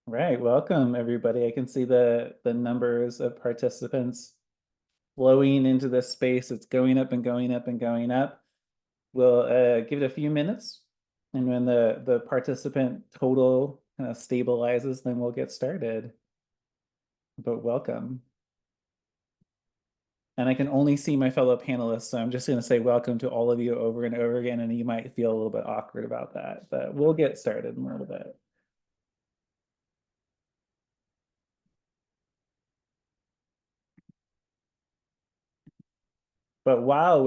Right, welcome everybody. I can see the numbers of participants flowing into this space. It's going up and going up and going up. We'll give it a few minutes, and when the participant total kind of stabilizes, then we'll get started. But welcome. And I can only see my fellow panelists, so I'm just going to say welcome to all of you over and over again, and you might feel a little bit awkward about that, but we'll get started in a little bit. But while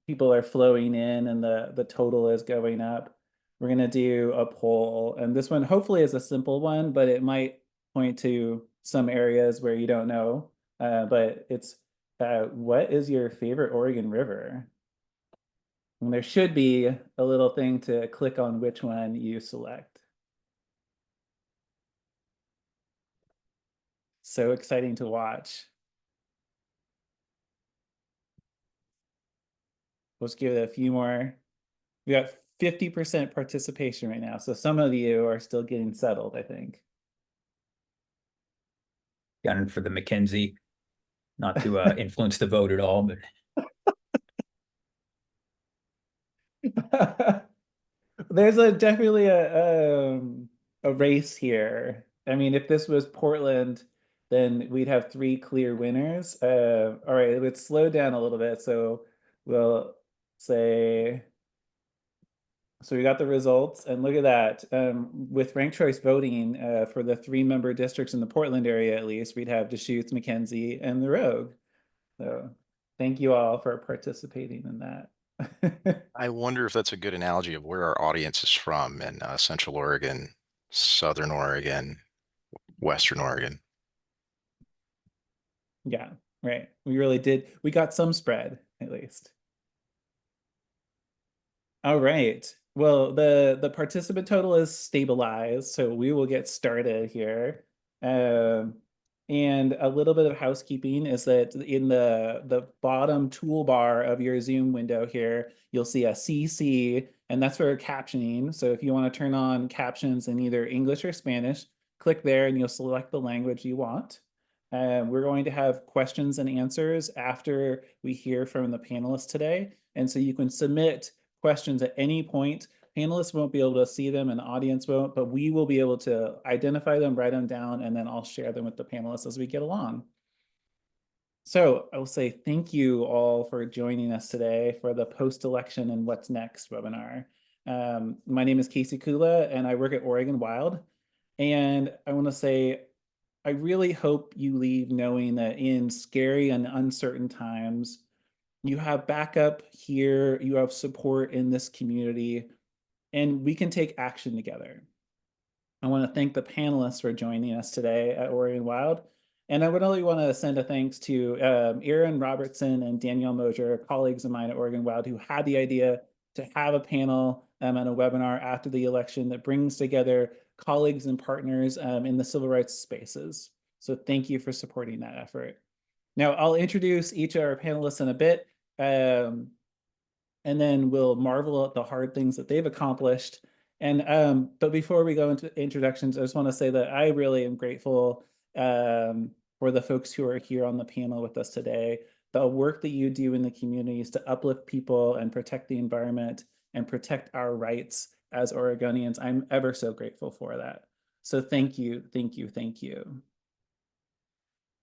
people are flowing in and the total is going up, we're going to do a poll. And this one hopefully is a simple one, but it might point to some areas where you don't know. But it's what is your favorite Oregon river? And there should be a little thing to click on which one you select. So exciting to watch. Let's give it a few more. We got 50% participation right now. So some of you are still getting settled, I think. Gunning for the McKenzie, not to influence the vote at all, but There's definitely a race here. I mean, if this was Portland, then we'd have three clear winners. All right, let's slow down a little bit. So we'll say, so we got the results, and look at that. With ranked choice voting for the 3-member districts in the Portland area, at least, we'd have Deschutes, McKenzie, and the Rogue. So thank you all for participating in that. I wonder if that's a good analogy of where our audience is from in Central Oregon, Southern Oregon, Western Oregon. Yeah, right. We really did. We got some spread, at least. All right. Well, the participant total is stabilized, so we will get started here. And a little bit of housekeeping is that in the bottom toolbar of your Zoom window here, you'll see a CC, and that's for captioning. So if you want to turn on captions in either English or Spanish, click there and you'll select the language you want. We're going to have questions and answers after we hear from the panelists today. And so you can submit questions at any point. Panelists won't be able to see them and the audience won't, but we will be able to identify them, write them down, and then I'll share them with the panelists as we get along. So I will say thank you all for joining us today for the post-election and what's next webinar. My name is Casey Kula and I work at Oregon Wild. And I want to say, I really hope you leave knowing that in scary and uncertain times, you have backup here, you have support in this community, and we can take action together. I want to thank the panelists for joining us today at Oregon Wild. And I would really want to send a thanks to Aaron Robertson and Danielle Mosier, colleagues of mine at Oregon Wild, who had the idea to have a panel and a webinar after the election that brings together colleagues and partners in the civil rights spaces. So thank you for supporting that effort. Now I'll introduce each of our panelists in a bit, and then we'll marvel at the hard things that they've accomplished. And but before we go into introductions, I just want to say that I really am grateful for the folks who are here on the panel with us today. The work that you do in the communities to uplift people and protect the environment and protect our rights as Oregonians, I'm ever so grateful for that. So thank you, thank you, thank you.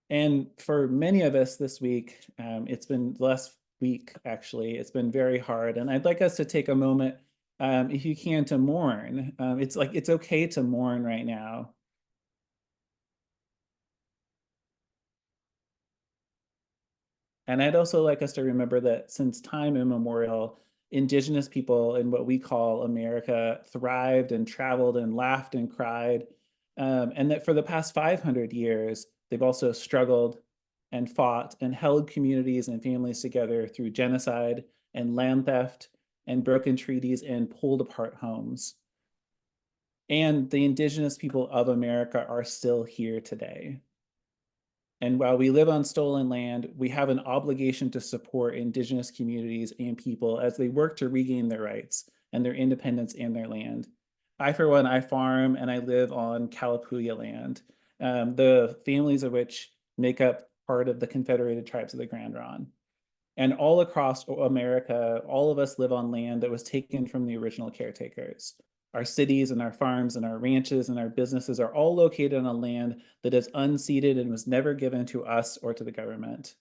And for many of us this week, it's been last week, actually, it's been very hard. And I'd like us to take a moment, if you can, to mourn. It's okay to mourn right now. And I'd also like us to remember that since time immemorial, indigenous people in what we call America thrived and traveled and laughed and cried. And that for the past 500 years, they've also struggled and fought and held communities and families together through genocide and land theft and broken treaties and pulled apart homes. And the indigenous people of America are still here today. And while we live on stolen land, we have an obligation to support indigenous communities and people as they work to regain their rights and their independence and their land. I, for one, I farm and I live on Kalapuya land, the families of which make up part of the Confederated Tribes of the Grand Ronde. And all across America, all of us live on land that was taken from the original caretakers. Our cities and our farms and our ranches and our businesses are all located on a land that is unceded and was never given to us or to the government.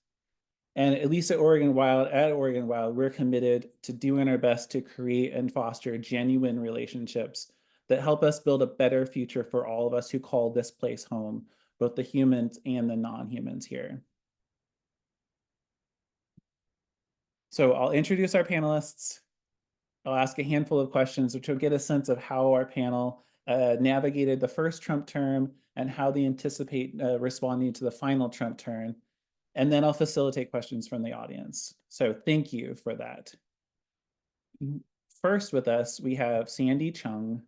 And at least at Oregon Wild, we're committed to doing our best to create and foster genuine relationships that help us build a better future for all of us who call this place home, both the humans and the non-humans here. So I'll introduce our panelists. I'll ask a handful of questions, which will get a sense of how our panel navigated the first Trump term and how they anticipate responding to the final Trump term. And then I'll facilitate questions from the audience. So thank you for that. First with us, we have Sandy Chung.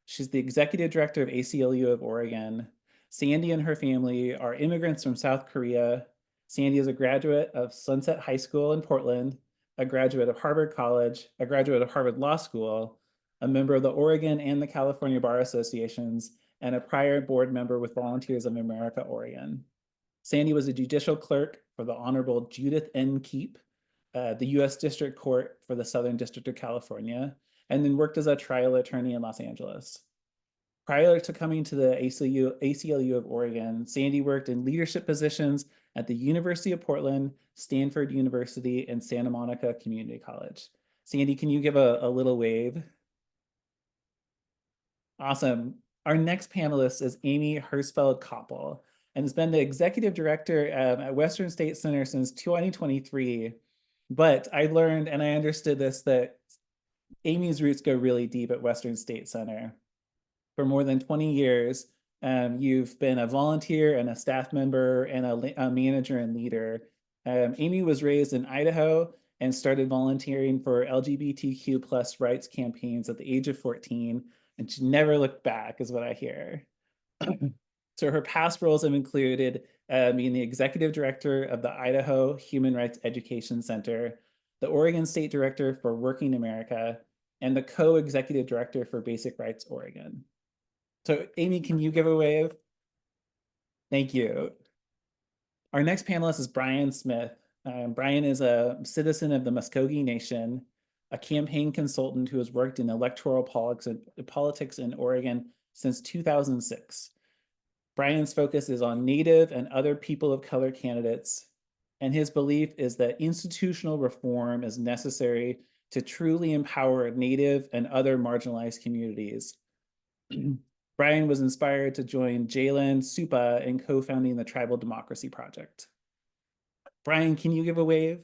She's the executive director of ACLU of Oregon. Sandy and her family are immigrants from South Korea. Sandy is a graduate of Sunset High School in Portland, a graduate of Harvard College, a graduate of Harvard Law School, a member of the Oregon and the California Bar Associations, and a prior board member with Volunteers of America, Oregon. Sandy was a judicial clerk for the Honorable Judith N. Keep, the U.S. District Court for the Southern District of California, and then worked as a trial attorney in Los Angeles. Prior to coming to the ACLU of Oregon, Sandy worked in leadership positions at the University of Portland, Stanford University, and Santa Monica Community College. Sandy, can you give a little wave? Awesome. Our next panelist is Amy Hersfeld-Koppel, and has been the executive director at Western State Center since 2023. But I learned, and I understood this, that Amy's roots go really deep at Western State Center. For more than 20 years, you've been a volunteer and a staff member and a manager and leader. Amy was raised in Idaho and started volunteering for LGBTQ plus rights campaigns at the age of 14, and she never looked back, is what I hear. So her past roles have included being the executive director of the Idaho Human Rights Education Center, the Oregon State Director for Working America, and the co-executive director for Basic Rights Oregon. So Amy, can you give a wave? Thank you. Our next panelist is Brian Smith. Brian is a citizen of the Muskogee Nation, a campaign consultant who has worked in electoral politics in Oregon since 2006. Brian's focus is on Native and other people of color candidates, and his belief is that institutional reform is necessary to truly empower Native and other marginalized communities. Brian was inspired to join Jalen Supa in co-founding the Tribal Democracy Project. Brian, can you give a wave?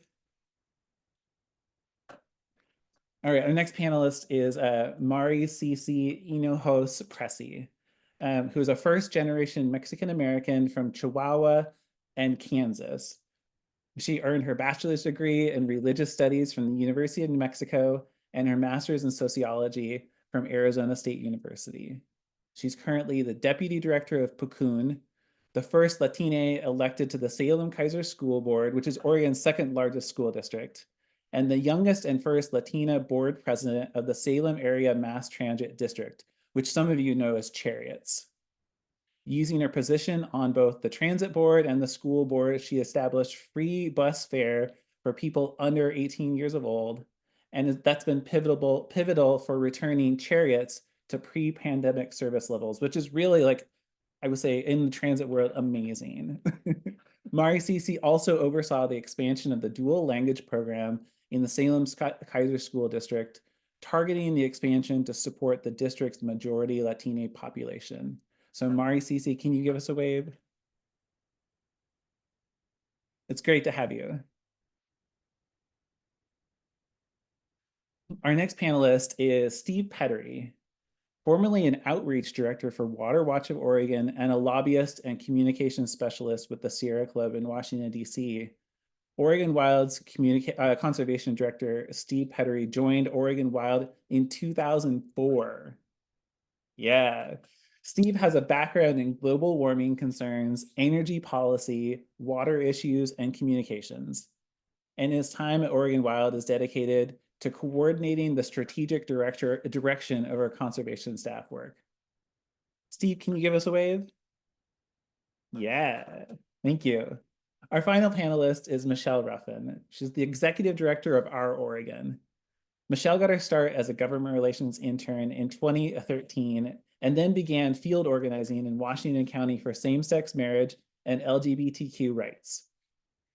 All right, our next panelist is Mari Cici Hinojos Presi, who is a first-generation Mexican-American from Chihuahua and Kansas. She earned her bachelor's degree in religious studies from the University of New Mexico and her master's in sociology from Arizona State University. She's currently the deputy director of PCUN, the first Latina elected to the Salem-Keizer School Board, which is Oregon's second largest school district, and the youngest and first Latina board president of the Salem Area Mass Transit District, which some of you know as Chariots. Using her position on both the transit board and the school board, she established free bus fare for people under 18 years of old, and that's been pivotal for returning Chariots to pre-pandemic service levels, which is really, like, I would say in the transit world, amazing. Mari Cici also oversaw the expansion of the dual language program in the Salem-Keizer School District, targeting the expansion to support the district's majority Latina population. So Mari Cici, can you give us a wave? It's great to have you. Our next panelist is Steve Pettery, formerly an outreach director for Water Watch of Oregon and a lobbyist and communications specialist with the Sierra Club in Washington, D.C. Oregon Wild's conservation director, Steve Pettery, joined Oregon Wild in 2004. Yeah. Steve has a background in global warming concerns, energy policy, water issues, and communications. And his time at Oregon Wild is dedicated to coordinating the strategic direction of our conservation staff work. Steve, can you give us a wave? Yeah, thank you. Our final panelist is Michelle Ruffin. She's the executive director of Our Oregon. Michelle got her start as a government relations intern in 2013 and then began field organizing in Washington County for same-sex marriage and LGBTQ rights.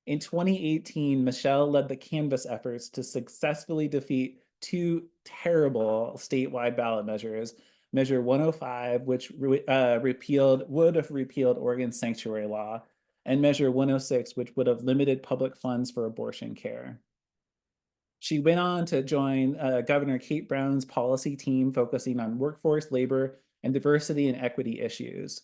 In 2018, Michelle led the canvass efforts to successfully defeat two terrible statewide ballot measures. Measure 105, which would have repealed Oregon's sanctuary law, and Measure 106, which would have limited public funds for abortion care. She went on to join Governor Kate Brown's policy team focusing on workforce, labor, and diversity and equity issues.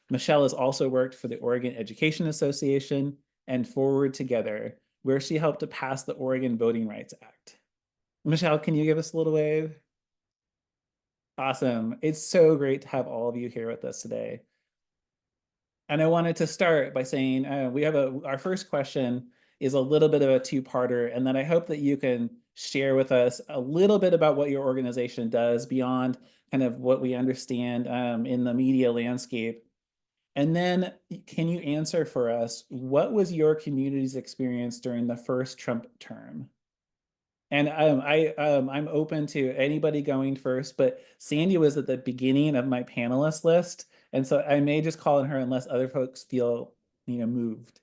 Michelle has also worked for the Oregon Education Association and Forward Together, where she helped to pass the Oregon Voting Rights Act. Michelle, can you give us a little wave? Awesome. It's so great to have all of you here with us today. And I wanted to start by saying we have our first question is a little bit of a two-parter, and then I hope that you can share with us a little bit about what your organization does beyond kind of what we understand in the media landscape. And then can you answer for us, what was your community's experience during the first Trump term? And I'm open to anybody going first, but Sandy was at the beginning of my panelist list, and so I may just call on her unless other folks feel, moved.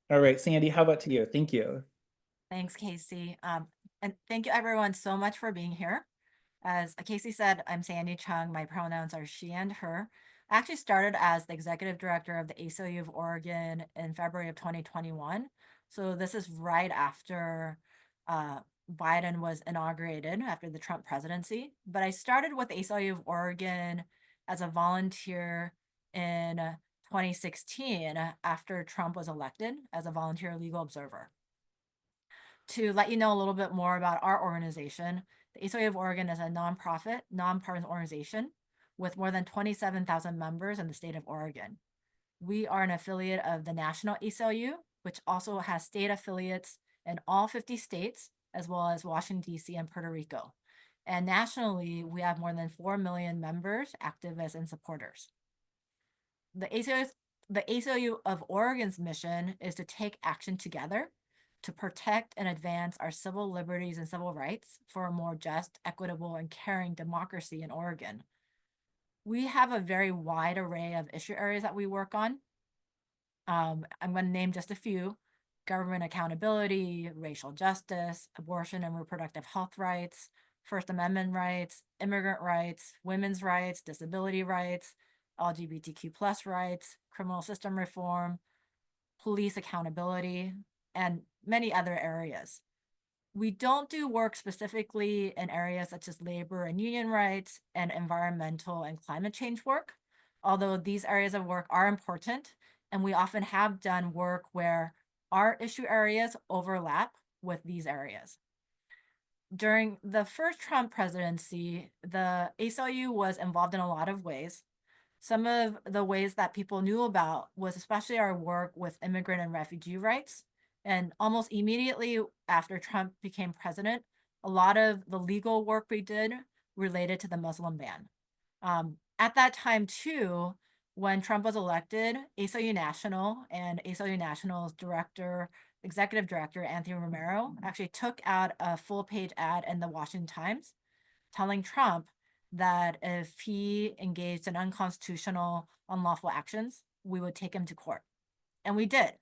All right, Sandy, how about to you? Thank you. Thanks, Casey. And thank you everyone so much for being here. As Casey said, I'm Sandy Chung. My pronouns are she and her. I actually started as the executive director of the ACLU of Oregon in February of 2021. So this is right after Biden was inaugurated, after the Trump presidency. But I started with the ACLU of Oregon as a volunteer in 2016 after Trump was elected as a volunteer legal observer. To let you know a little bit more about our organization, the ACLU of Oregon is a nonprofit, nonpartisan organization with more than 27,000 members in the state of Oregon. We are an affiliate of the National ACLU, which also has state affiliates in all 50 states, as well as Washington, D.C. and Puerto Rico. And nationally, we have more than 4 million members, activists, and supporters. The ACLU of Oregon's mission is to take action together to protect and advance our civil liberties and civil rights for a more just, equitable, and caring democracy in Oregon. We have a very wide array of issue areas that we work on. I'm going to name just a few: government accountability, racial justice, abortion and reproductive health rights, First Amendment rights, immigrant rights, women's rights, disability rights, LGBTQ+ rights, criminal system reform, police accountability, and many other areas. We don't do work specifically in areas such as labor and union rights and environmental and climate change work, although these areas of work are important, and we often have done work where our issue areas overlap with these areas. During the first Trump presidency, the ACLU was involved in a lot of ways. Some of the ways that people knew about was especially our work with immigrant and refugee rights. And almost immediately after Trump became president, a lot of the legal work we did related to the Muslim ban. At that time, too, when Trump was elected, ACLU National and ACLU National's executive director, Anthony Romero, actually took out a full-page ad in the Washington Times telling Trump that if he engaged in unconstitutional, unlawful actions, we would take him to court. And we did.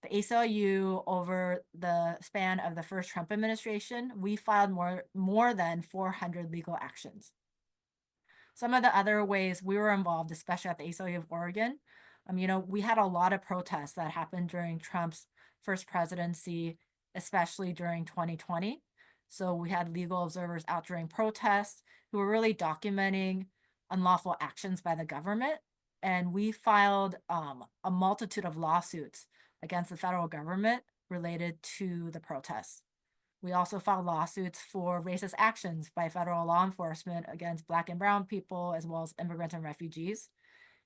The ACLU, over the span of the first Trump administration, we filed more than 400 legal actions. Some of the other ways we were involved, especially at the ACLU of Oregon, we had a lot of protests that happened during Trump's first presidency, especially during 2020. So we had legal observers out during protests who were really documenting unlawful actions by the government. And we filed a multitude of lawsuits against the federal government related to the protests. We also filed lawsuits for racist actions by federal law enforcement against Black and brown people, as well as immigrants and refugees.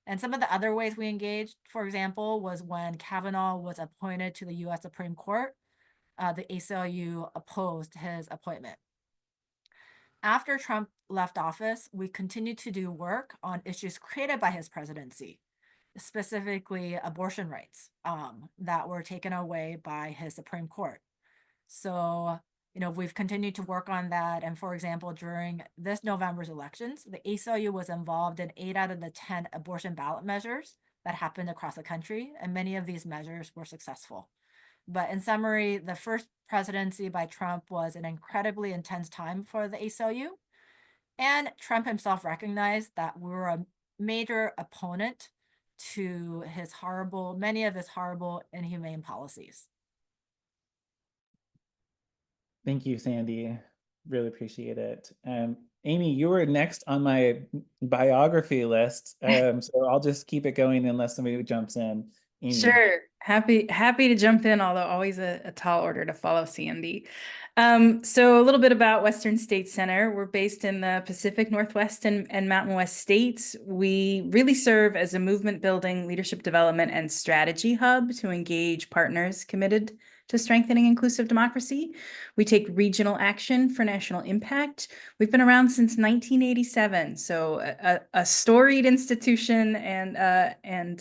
And some of the other ways we engaged, for example, was when Kavanaugh was appointed to the US Supreme Court, the ACLU opposed his appointment. After Trump left office, we continued to do work on issues created by his presidency, specifically abortion rights that were taken away by his Supreme Court. So, we've continued to work on that. And for example, during this November's elections, the ACLU was involved in 8 out of the 10 abortion ballot measures that happened across the country, and many of these measures were successful. But in summary, the first presidency by Trump was an incredibly intense time for the ACLU. And Trump himself recognized that we were a major opponent to many of his horrible, inhumane policies. Thank you, Sandy. Really appreciate it. Amy, you were next on my biography list, so I'll just keep it going unless somebody jumps in. Amy. Sure. Happy to jump in, although always a tall order to follow, Sandy. So a little bit about Western State Center. We're based in the Pacific Northwest and Mountain West states. We really serve as a movement building, leadership development, and strategy hub to engage partners committed to strengthening inclusive democracy. We take regional action for national impact. We've been around since 1987, so a storied institution and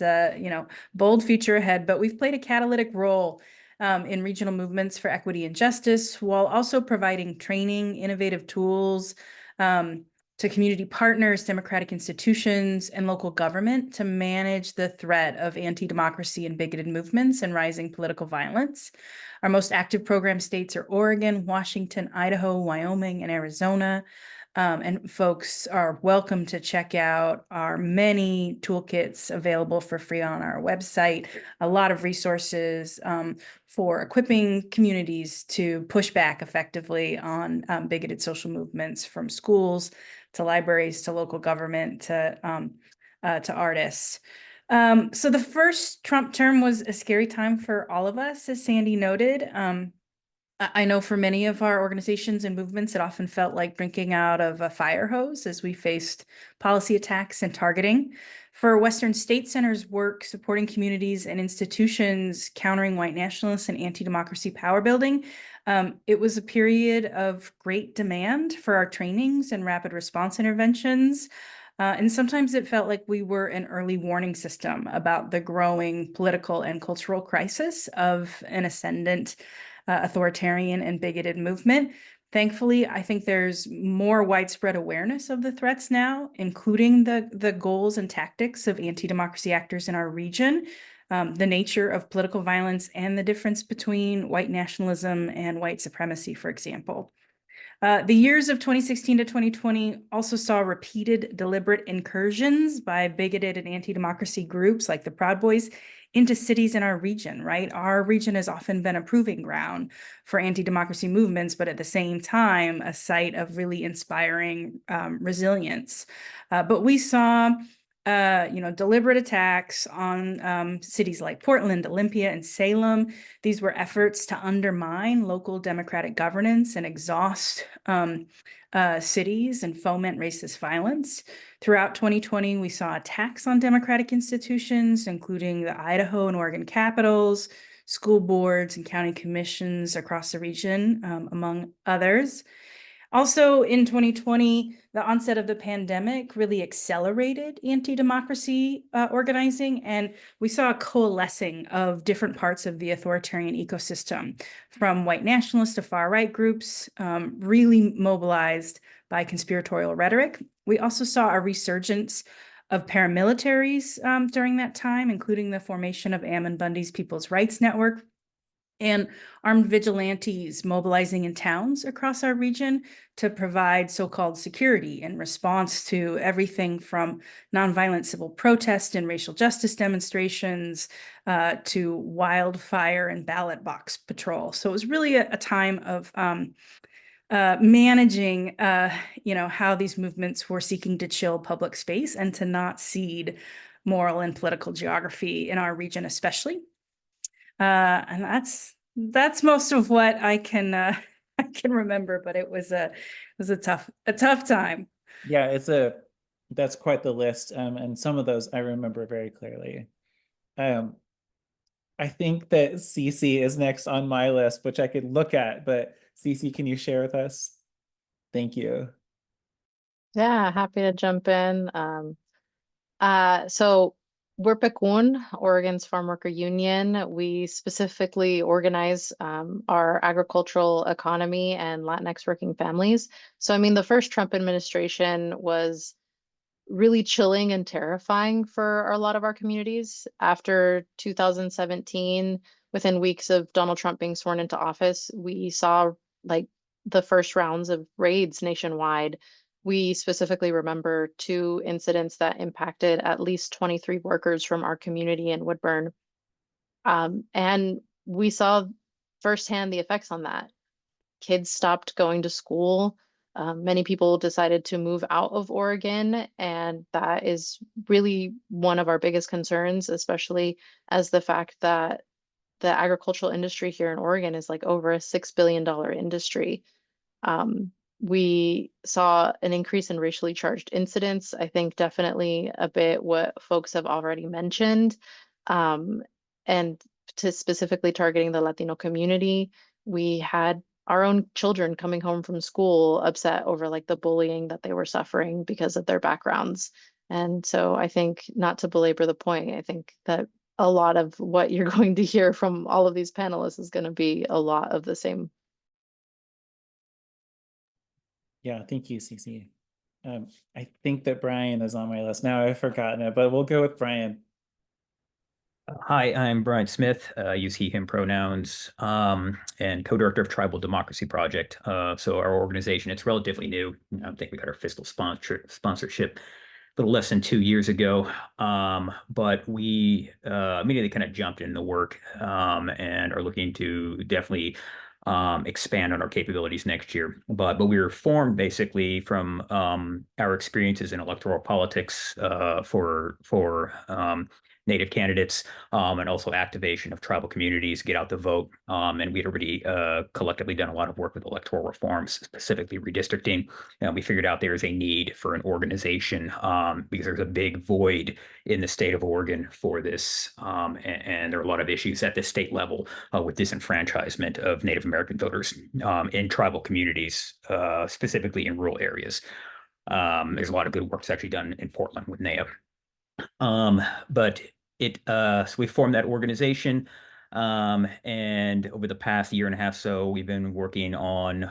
bold future ahead. But we've played a catalytic role in regional movements for equity and justice, while also providing training, innovative tools to community partners, democratic institutions, and local government to manage the threat of anti-democracy and bigoted movements and rising political violence. Our most active program states are Oregon, Washington, Idaho, Wyoming, and Arizona. And folks are welcome to check out our many toolkits available for free on our website. A lot of resources for equipping communities to push back effectively on bigoted social movements, from schools to libraries to local government to artists. So the first Trump term was a scary time for all of us, as Sandy noted. I know for many of our organizations and movements, it often felt like drinking out of a fire hose as we faced policy attacks and targeting. For Western State Center's work supporting communities and institutions countering white nationalists and anti-democracy power building, it was a period of great demand for our trainings and rapid response interventions. And sometimes it felt like we were an early warning system about the growing political and cultural crisis of an ascendant authoritarian and bigoted movement. Thankfully, I think there's more widespread awareness of the threats now, including the goals and tactics of anti-democracy actors in our region, the nature of political violence, and the difference between white nationalism and white supremacy, for example. The years of 2016 to 2020 also saw repeated deliberate incursions by bigoted and anti-democracy groups like the Proud Boys into cities in our region, right? Our region has often been a proving ground for anti-democracy movements, but at the same time, a site of really inspiring resilience. But we saw deliberate attacks on cities like Portland, Olympia, and Salem. These were efforts to undermine local democratic governance and exhaust cities and foment racist violence. Throughout 2020, we saw attacks on democratic institutions, including the Idaho and Oregon capitals, school boards, and county commissions across the region, among others. Also in 2020, the onset of the pandemic really accelerated anti-democracy organizing, and we saw a coalescing of different parts of the authoritarian ecosystem, from white nationalists to far-right groups, really mobilized by conspiratorial rhetoric. We also saw a resurgence of paramilitaries during that time, including the formation of Ammon Bundy's People's Rights Network, and armed vigilantes mobilizing in towns across our region to provide so-called security in response to everything from nonviolent civil protest and racial justice demonstrations to wildfire and ballot box patrol. So it was really a time of managing, how these movements were seeking to chill public space and to not cede moral and political geography in our region, especially. And that's most of what I can remember, but it was a tough time. Yeah, it's a That's quite the list, and some of those I remember very clearly. Um, I think that Cece is next on my list, which I could look at, but Cece, can you share with us? Thank you. Yeah, happy to jump in. So we're PCUN, Oregon's Farm Worker Union. We specifically organize our agricultural economy and Latinx working families. So, I mean, the first Trump administration was really chilling and terrifying for a lot of our communities. After 2017, within weeks of Donald Trump being sworn into office, we saw like the first rounds of raids nationwide. We specifically remember two incidents that impacted at least 23 workers from our community in Woodburn. And we saw firsthand the effects on that. Kids stopped going to school. Many people decided to move out of Oregon, and that is really one of our biggest concerns, especially as the fact that the agricultural industry here in Oregon is like over a $6 billion industry. We saw an increase in racially charged incidents. I think definitely a bit what folks have already mentioned. And to specifically targeting the Latino community, we had our own children coming home from school upset over like the bullying that they were suffering because of their backgrounds. And so I think, not to belabor the point, I think that a lot of what you're going to hear from all of these panelists is going to be a lot of the same. Yeah, thank you, Cece. I think that Brian is on my list. Now I've forgotten it, but we'll go with Brian. Hi, I'm Brian Smith. I use he, him pronouns, and co-director of Tribal Democracy Project. So our organization, it's relatively new. I think we got our fiscal sponsorship a little less than 2 years ago. But we immediately kind of jumped in the work and are looking to definitely expand on our capabilities next year. But we were formed basically from our experiences in electoral politics for Native candidates, and also activation of tribal communities, get out the vote. And we'd already collectively done a lot of work with electoral reforms, specifically redistricting. And we figured out there is a need for an organization because there's a big void in the state of Oregon for this. And there are a lot of issues at the state level with disenfranchisement of Native American voters in tribal communities, specifically in rural areas. There's a lot of good work that's actually done in Portland with NAIA. But so we formed that organization, and over the past year and a half, so we've been working on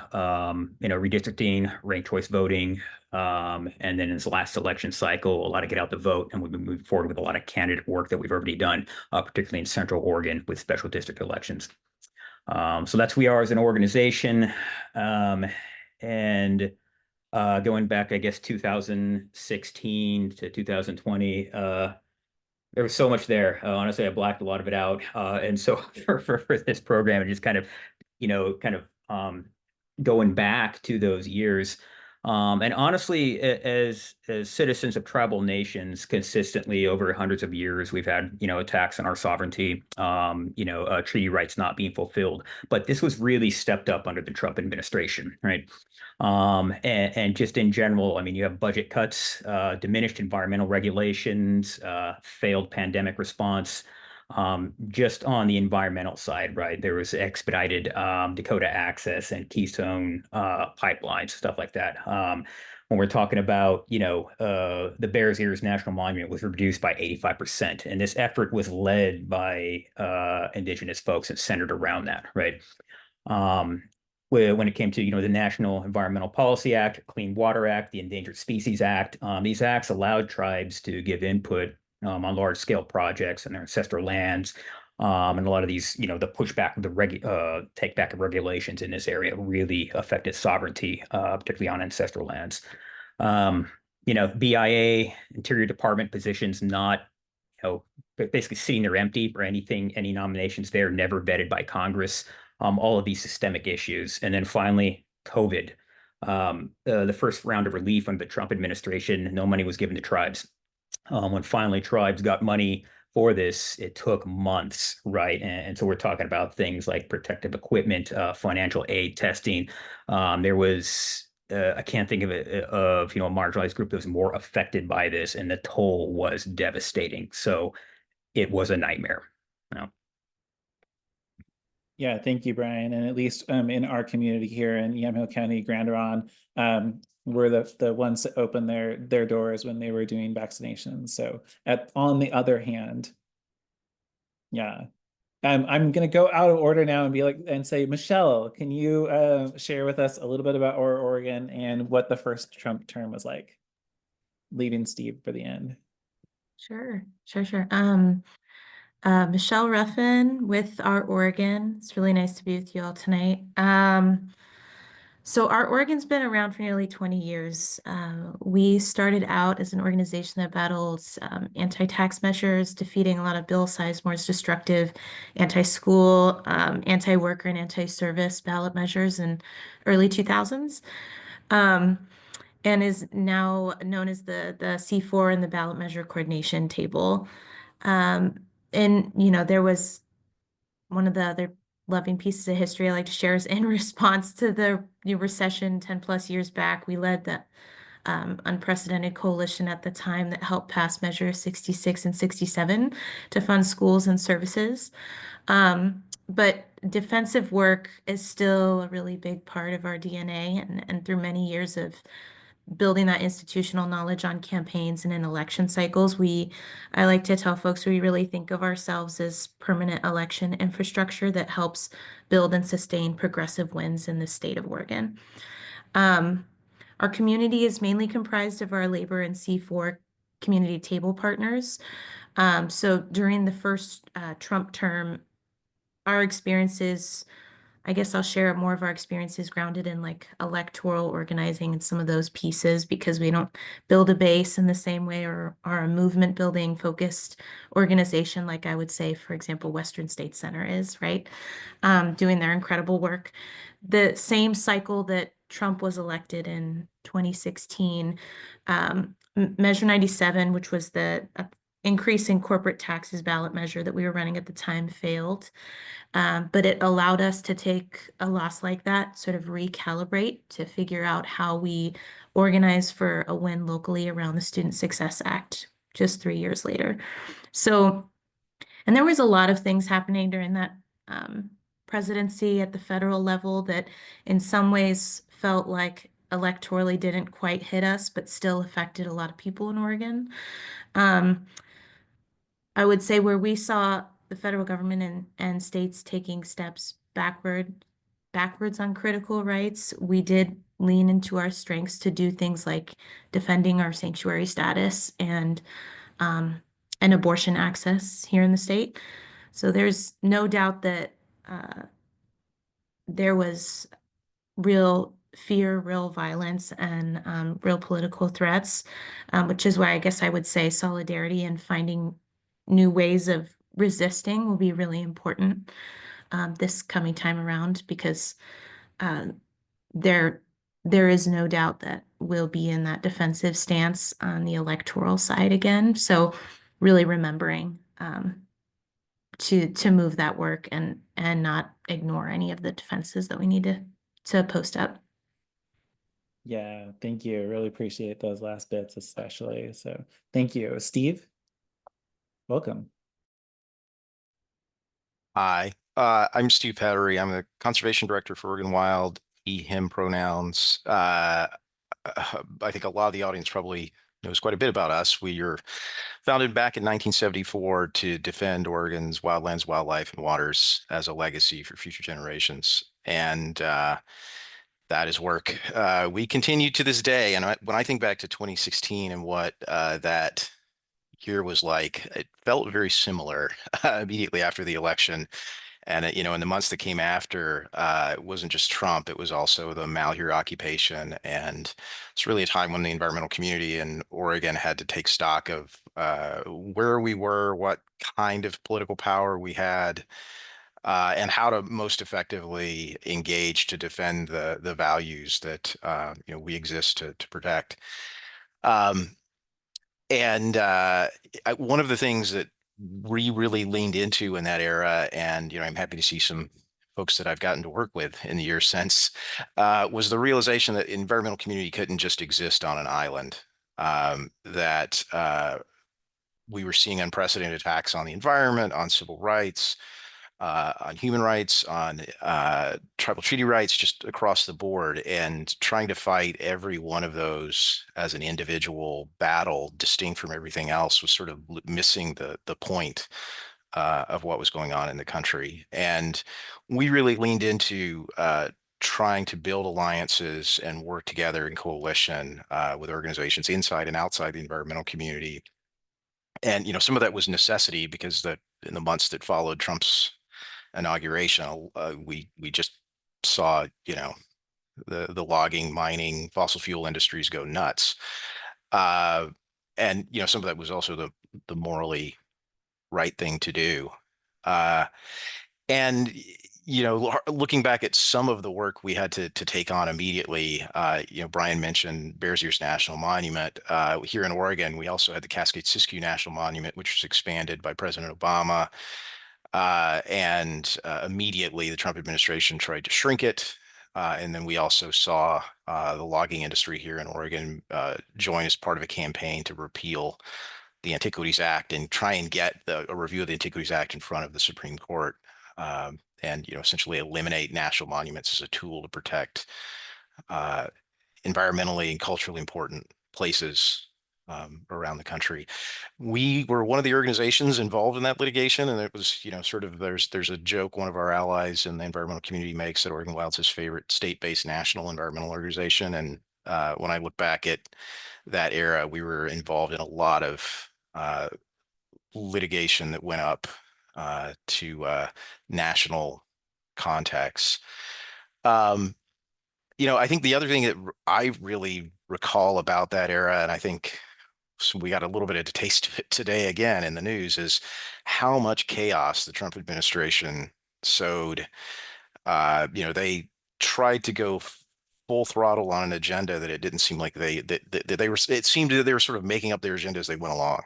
redistricting, ranked choice voting, and then in this last election cycle, a lot of get out the vote, and we've been moving forward with a lot of candidate work that we've already done, particularly in Central Oregon with special district elections. So that's who we are as an organization, and going back, I guess 2016 to 2020. There was so much there. Honestly, I blacked a lot of it out. And so for this program, and just kind of going back to those years. And honestly, as citizens of tribal nations, consistently over hundreds of years, we've had, attacks on our sovereignty, treaty rights not being fulfilled. But this was really stepped up under the Trump administration, right? And just in general, I mean, you have budget cuts, diminished environmental regulations, failed pandemic response. Just on the environmental side, right? There was expedited Dakota Access and Keystone pipelines, stuff like that. When we're talking about, the Bears Ears National Monument was reduced by 85%. And this effort was led by indigenous folks and centered around that, right? When it came to, the National Environmental Policy Act, Clean Water Act, the Endangered Species Act, these acts allowed tribes to give input on large scale projects and their ancestral lands. And a lot of these, the pushback of the take back of regulations in this area really affected sovereignty, particularly on ancestral lands. BIA, Interior Department positions not, basically sitting there empty for any nominations there, never vetted by Congress. All of these systemic issues. And then finally, COVID. The first round of relief under the Trump administration, no money was given to tribes. When finally tribes got money for this, it took months, right? And so we're talking about things like protective equipment, financial aid, testing. There was I can't think of it of a marginalized group that was more affected by this, and the toll was devastating. So it was a nightmare. You know? Yeah, thank you, Brian. And at least in our community here in Yamhill County, Grand Ronde, were the ones that opened their doors when they were doing vaccinations. So on the other hand, yeah. I'm gonna go out of order now and be like and say, Michelle, can you share with us a little bit about Oregon and what the first Trump term was like? Leaving Steve for the end. Sure. Michelle Ruffin with our Oregon. It's really nice to be with you all tonight. So our Oregon's been around for nearly 20 years. We started out as an organization that battled anti-tax measures, defeating a lot of bill size, more destructive anti-school, anti-worker, and anti-service ballot measures in early 2000s. And is now known as the C4 and the ballot measure coordination table. And there was one of the other loving pieces of history I like to share is in response to the recession 10 plus years back, we led the unprecedented coalition at the time that helped pass Measure 66 and 67 to fund schools and services. But defensive work is still a really big part of our DNA, and through many years of building that institutional knowledge on campaigns and in election cycles, I like to tell folks we really think of ourselves as permanent election infrastructure that helps build and sustain progressive wins in the state of Oregon. Our community is mainly comprised of our labor and C4 community table partners. So during the first Trump term, our experiences, I guess I'll share more of our experiences grounded in like electoral organizing and some of those pieces, because we don't build a base in the same way or are a movement building focused organization like I would say, for example, Western State Center is, right? Doing their incredible work. The same cycle that Trump was elected in 2016, Measure 97, which was the increase in corporate taxes ballot measure that we were running at the time, failed. But it allowed us to take a loss like that, sort of recalibrate to figure out how we organize for a win locally around the Student Success Act just 3 years later. So, and there was a lot of things happening during that presidency at the federal level that in some ways felt like electorally didn't quite hit us, but still affected a lot of people in Oregon. I would say where we saw the federal government and states taking steps backwards on critical rights, we did lean into our strengths to do things like defending our sanctuary status and abortion access here in the state. So there's no doubt that there was real fear, real violence, and real political threats, which is why I guess I would say solidarity and finding new ways of resisting will be really important this coming time around, because there is no doubt that we'll be in that defensive stance on the electoral side again. So really remembering to move that work and not ignore any of the defenses that we need to post up. Yeah, thank you. Really appreciate those last bits, especially. So thank you. Steve, welcome. Hi, I'm Steve Pattery. I'm the conservation director for Oregon Wild, he, him pronouns. I think a lot of the audience probably knows quite a bit about us. We are founded back in 1974 to defend Oregon's wildlands, wildlife, and waters as a legacy for future generations. And that is work we continue to this day. And when I think back to 2016 and what that year was like, it felt very similar immediately after the election. And in the months that came after, it wasn't just Trump, it was also the Malheur occupation. And it's really a time when the environmental community in Oregon had to take stock of where we were, what kind of political power we had, and how to most effectively engage to defend the values that we exist to protect. One of the things that we really leaned into in that era, and I'm happy to see some folks that I've gotten to work with in the years since, was the realization that environmental community couldn't just exist on an island. That we were seeing unprecedented attacks on the environment, on civil rights, on human rights, on tribal treaty rights, just across the board, and trying to fight every one of those as an individual battle, distinct from everything else, was sort of missing the point of what was going on in the country. And we really leaned into trying to build alliances and work together in coalition with organizations inside and outside the environmental community. And some of that was necessity, because in the months that followed Trump's inauguration, we just saw the logging, mining, fossil fuel industries go nuts, and some of that was also the morally right thing to do. And looking back at some of the work we had to take on immediately, Brian mentioned Bears Ears National Monument. Here in Oregon, we also had the Cascade-Siskiyou National Monument, which was expanded by President Obama. And immediately the Trump administration tried to shrink it. And then we also saw the logging industry here in Oregon join as part of a campaign to repeal the Antiquities Act and try and get a review of the Antiquities Act in front of the Supreme Court, and essentially eliminate national monuments as a tool to protect environmentally and culturally important places around the country. We were one of the organizations involved in that litigation, and it was, sort of, there's a joke one of our allies in the environmental community makes, that Oregon Wild's his favorite state-based national environmental organization. And when I look back at that era, we were involved in a lot of litigation that went up to national contexts. I think the other thing that I really recall about that era, and I think we got a little bit of a taste of it today again in the news, is how much chaos the Trump administration sowed. They tried to go full throttle on an agenda that it didn't seem like they were. It seemed that they were sort of making up their agenda as they went along.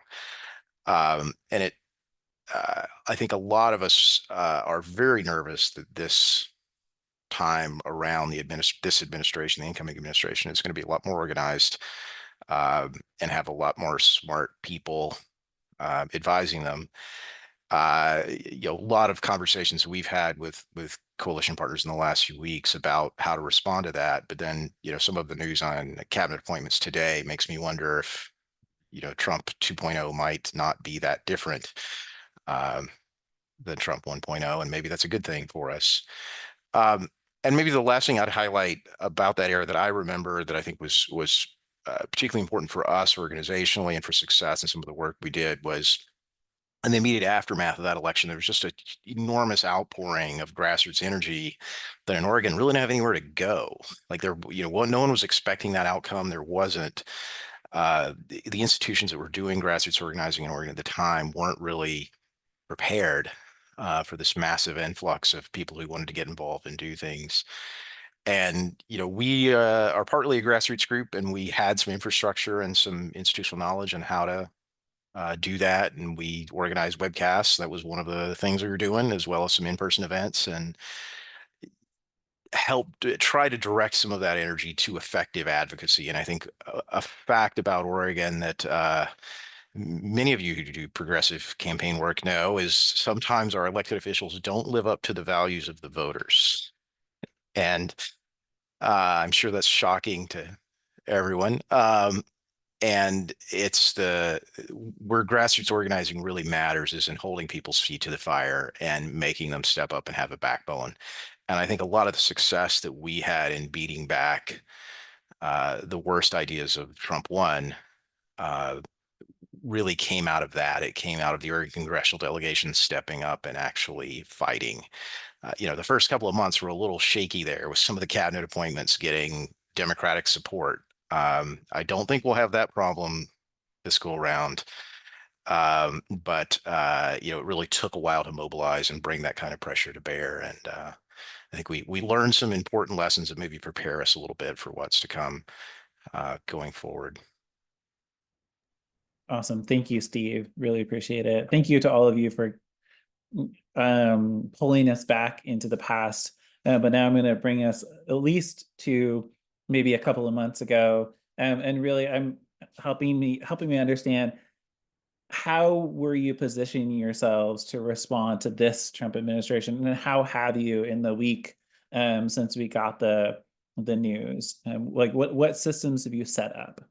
And I think a lot of us are very nervous that this time around this administration, the incoming administration, is going to be a lot more organized and have a lot more smart people advising them. A lot of conversations we've had with coalition partners in the last few weeks about how to respond to that. But then, some of the news on cabinet appointments today makes me wonder if, Trump 2.0 might not be that different than Trump 1.0, and maybe that's a good thing for us. And maybe the last thing I'd highlight about that era that I remember that I think was particularly important for us organizationally and for success and some of the work we did was, in the immediate aftermath of that election, there was just an enormous outpouring of grassroots energy that in Oregon really didn't have anywhere to go. Like no one was expecting that outcome. There wasn't. The institutions that were doing grassroots organizing in Oregon at the time weren't really prepared for this massive influx of people who wanted to get involved and do things. And, we are partly a grassroots group, and we had some infrastructure and some institutional knowledge on how to do that. And we organized webcasts. That was one of the things we were doing, as well as some in-person events, and helped try to direct some of that energy to effective advocacy. And I think a fact about Oregon that many of you who do progressive campaign work know is sometimes our elected officials don't live up to the values of the voters. And I'm sure that's shocking to everyone. And it's where grassroots organizing really matters is in holding people's feet to the fire and making them step up and have a backbone. And I think a lot of the success that we had in beating back the worst ideas of Trump 1 really came out of that. It came out of the Oregon congressional delegation stepping up and actually fighting. The first couple of months were a little shaky there with some of the cabinet appointments getting Democratic support. I don't think we'll have that problem this go around. But it really took a while to mobilize and bring that kind of pressure to bear. And I think we learned some important lessons that maybe prepare us a little bit for what's to come going forward. Awesome. Thank you, Steve. Really appreciate it. Thank you to all of you for pulling us back into the past. But now I'm going to bring us at least to maybe a couple of months ago. And really, I'm helping me understand, how were you positioning yourselves to respond to this Trump administration, and how have you in the week since we got the news? Like what systems have you set up?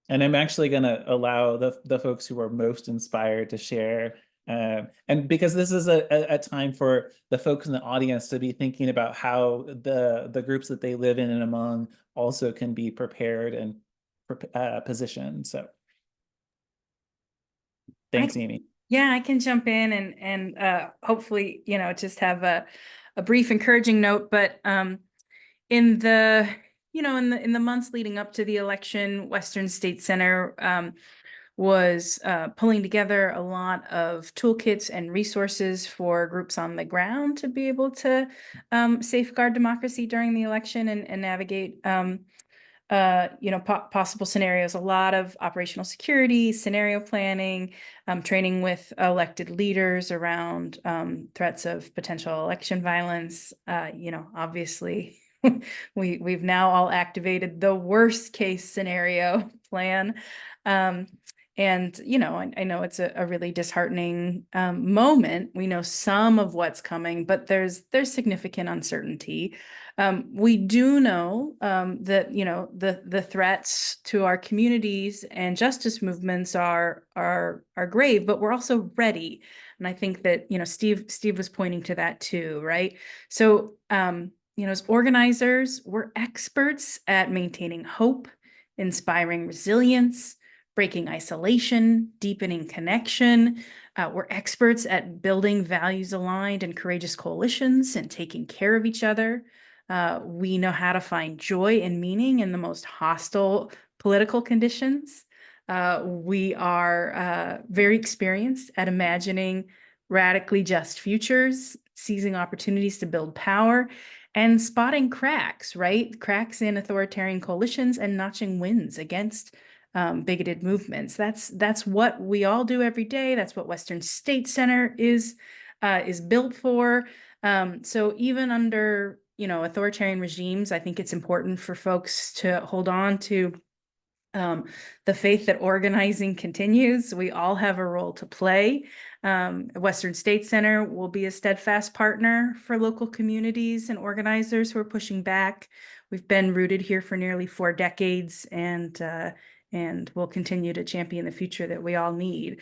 And I'm actually going to allow the folks who are most inspired to share. And because this is a time for the folks in the audience to be thinking about how the groups that they live in and among also can be prepared and positioned. So thanks, Amy. Yeah, I can jump in and hopefully, just have a brief encouraging note. But in the in the months leading up to the election, Western State Center was pulling together a lot of toolkits and resources for groups on the ground to be able to safeguard democracy during the election and navigate possible scenarios. A lot of operational security, scenario planning, training with elected leaders around threats of potential election violence. Obviously, we've now all activated the worst case scenario plan. And, I know it's a really disheartening moment. We know some of what's coming, but there's significant uncertainty. We do know that, the threats to our communities and justice movements are grave, but we're also ready. And I think that, Steve was pointing to that too, right? So, as organizers, we're experts at maintaining hope, inspiring resilience, breaking isolation, deepening connection. We're experts at building values-aligned and courageous coalitions and taking care of each other. We know how to find joy and meaning in the most hostile political conditions. We are very experienced at imagining radically just futures, seizing opportunities to build power, and spotting cracks, right? Cracks in authoritarian coalitions and notching wins against bigoted movements. That's what we all do every day. That's what Western State Center is built for. So even under authoritarian regimes, I think it's important for folks to hold on to the faith that organizing continues. We all have a role to play. Western State Center will be a steadfast partner for local communities and organizers who are pushing back. We've been rooted here for nearly 4 decades, and we'll continue to champion the future that we all need.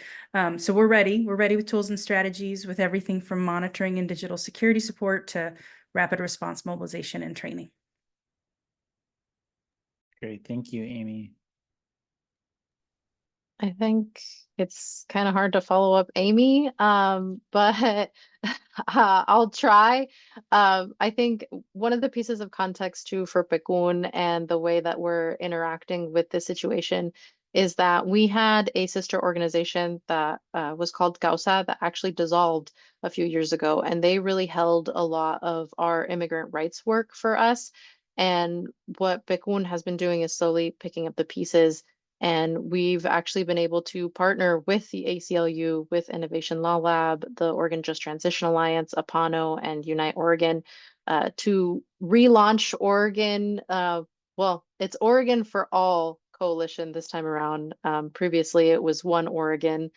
So we're ready. We're ready with tools and strategies, with everything from monitoring and digital security support to rapid response mobilization and training. Great. Thank you, Amy. I think it's kind of hard to follow up Amy, but I'll try. I think one of the pieces of context too for PCUN and the way that we're interacting with this situation is that we had a sister organization that was called Causa that actually dissolved a few years ago, and they really held a lot of our immigrant rights work for us. And what PCUN has been doing is slowly picking up the pieces. And we've actually been able to partner with the ACLU, with Innovation Law Lab, the Oregon Just Transition Alliance, APANO, and Unite Oregon to relaunch Oregon. Well, it's Oregon for All coalition this time around. Previously, it was One Oregon.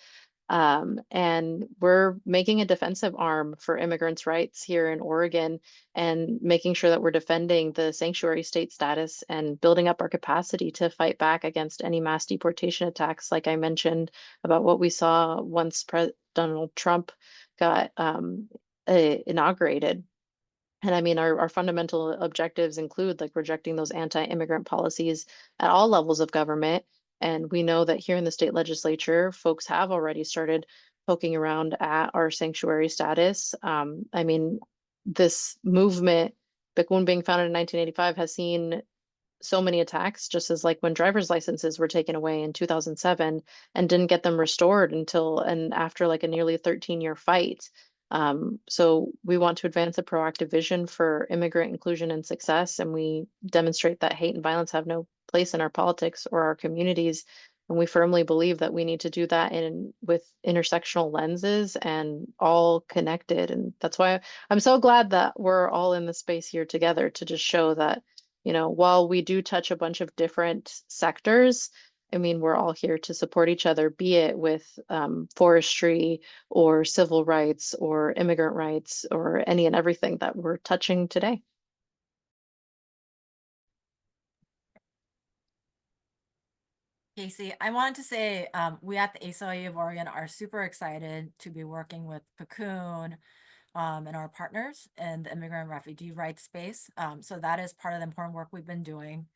And we're making a defensive arm for immigrants' rights here in Oregon and making sure that we're defending the sanctuary state status and building up our capacity to fight back against any mass deportation attacks, like I mentioned about what we saw once Donald Trump got inaugurated. And I mean, our fundamental objectives include like rejecting those anti-immigrant policies at all levels of government. And we know that here in the state legislature, folks have already started poking around at our sanctuary status. I mean, this movement, PCUN being founded in 1985, has seen so many attacks, just as like when driver's licenses were taken away in 2007 and didn't get them restored until and after like a nearly 13-year fight. So we want to advance a proactive vision for immigrant inclusion and success, and we demonstrate that hate and violence have no place in our politics or our communities. And we firmly believe that we need to do that with intersectional lenses and all connected. And that's why I'm so glad that we're all in the space here together to just show that, while we do touch a bunch of different sectors, I mean, we're all here to support each other, be it with forestry or civil rights or immigrant rights or any and everything that we're touching today. Casey, I wanted to say we at the ACLU of Oregon are super excited to be working with PCUN and our partners in the immigrant and refugee rights space. So that is part of the important work we've been doing.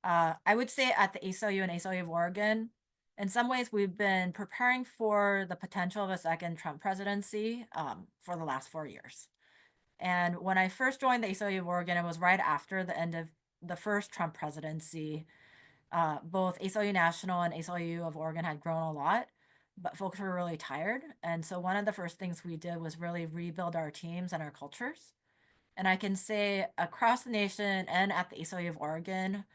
I would say at the ACLU and ACLU of Oregon, in some ways, we've been preparing for the potential of a second Trump presidency for the last 4 years. And when I first joined the ACLU of Oregon, it was right after the end of the first Trump presidency. Both ACLU National and ACLU of Oregon had grown a lot, but folks were really tired. And so one of the first things we did was really rebuild our teams and our cultures. And I can say across the nation and at the ACLU of Oregon,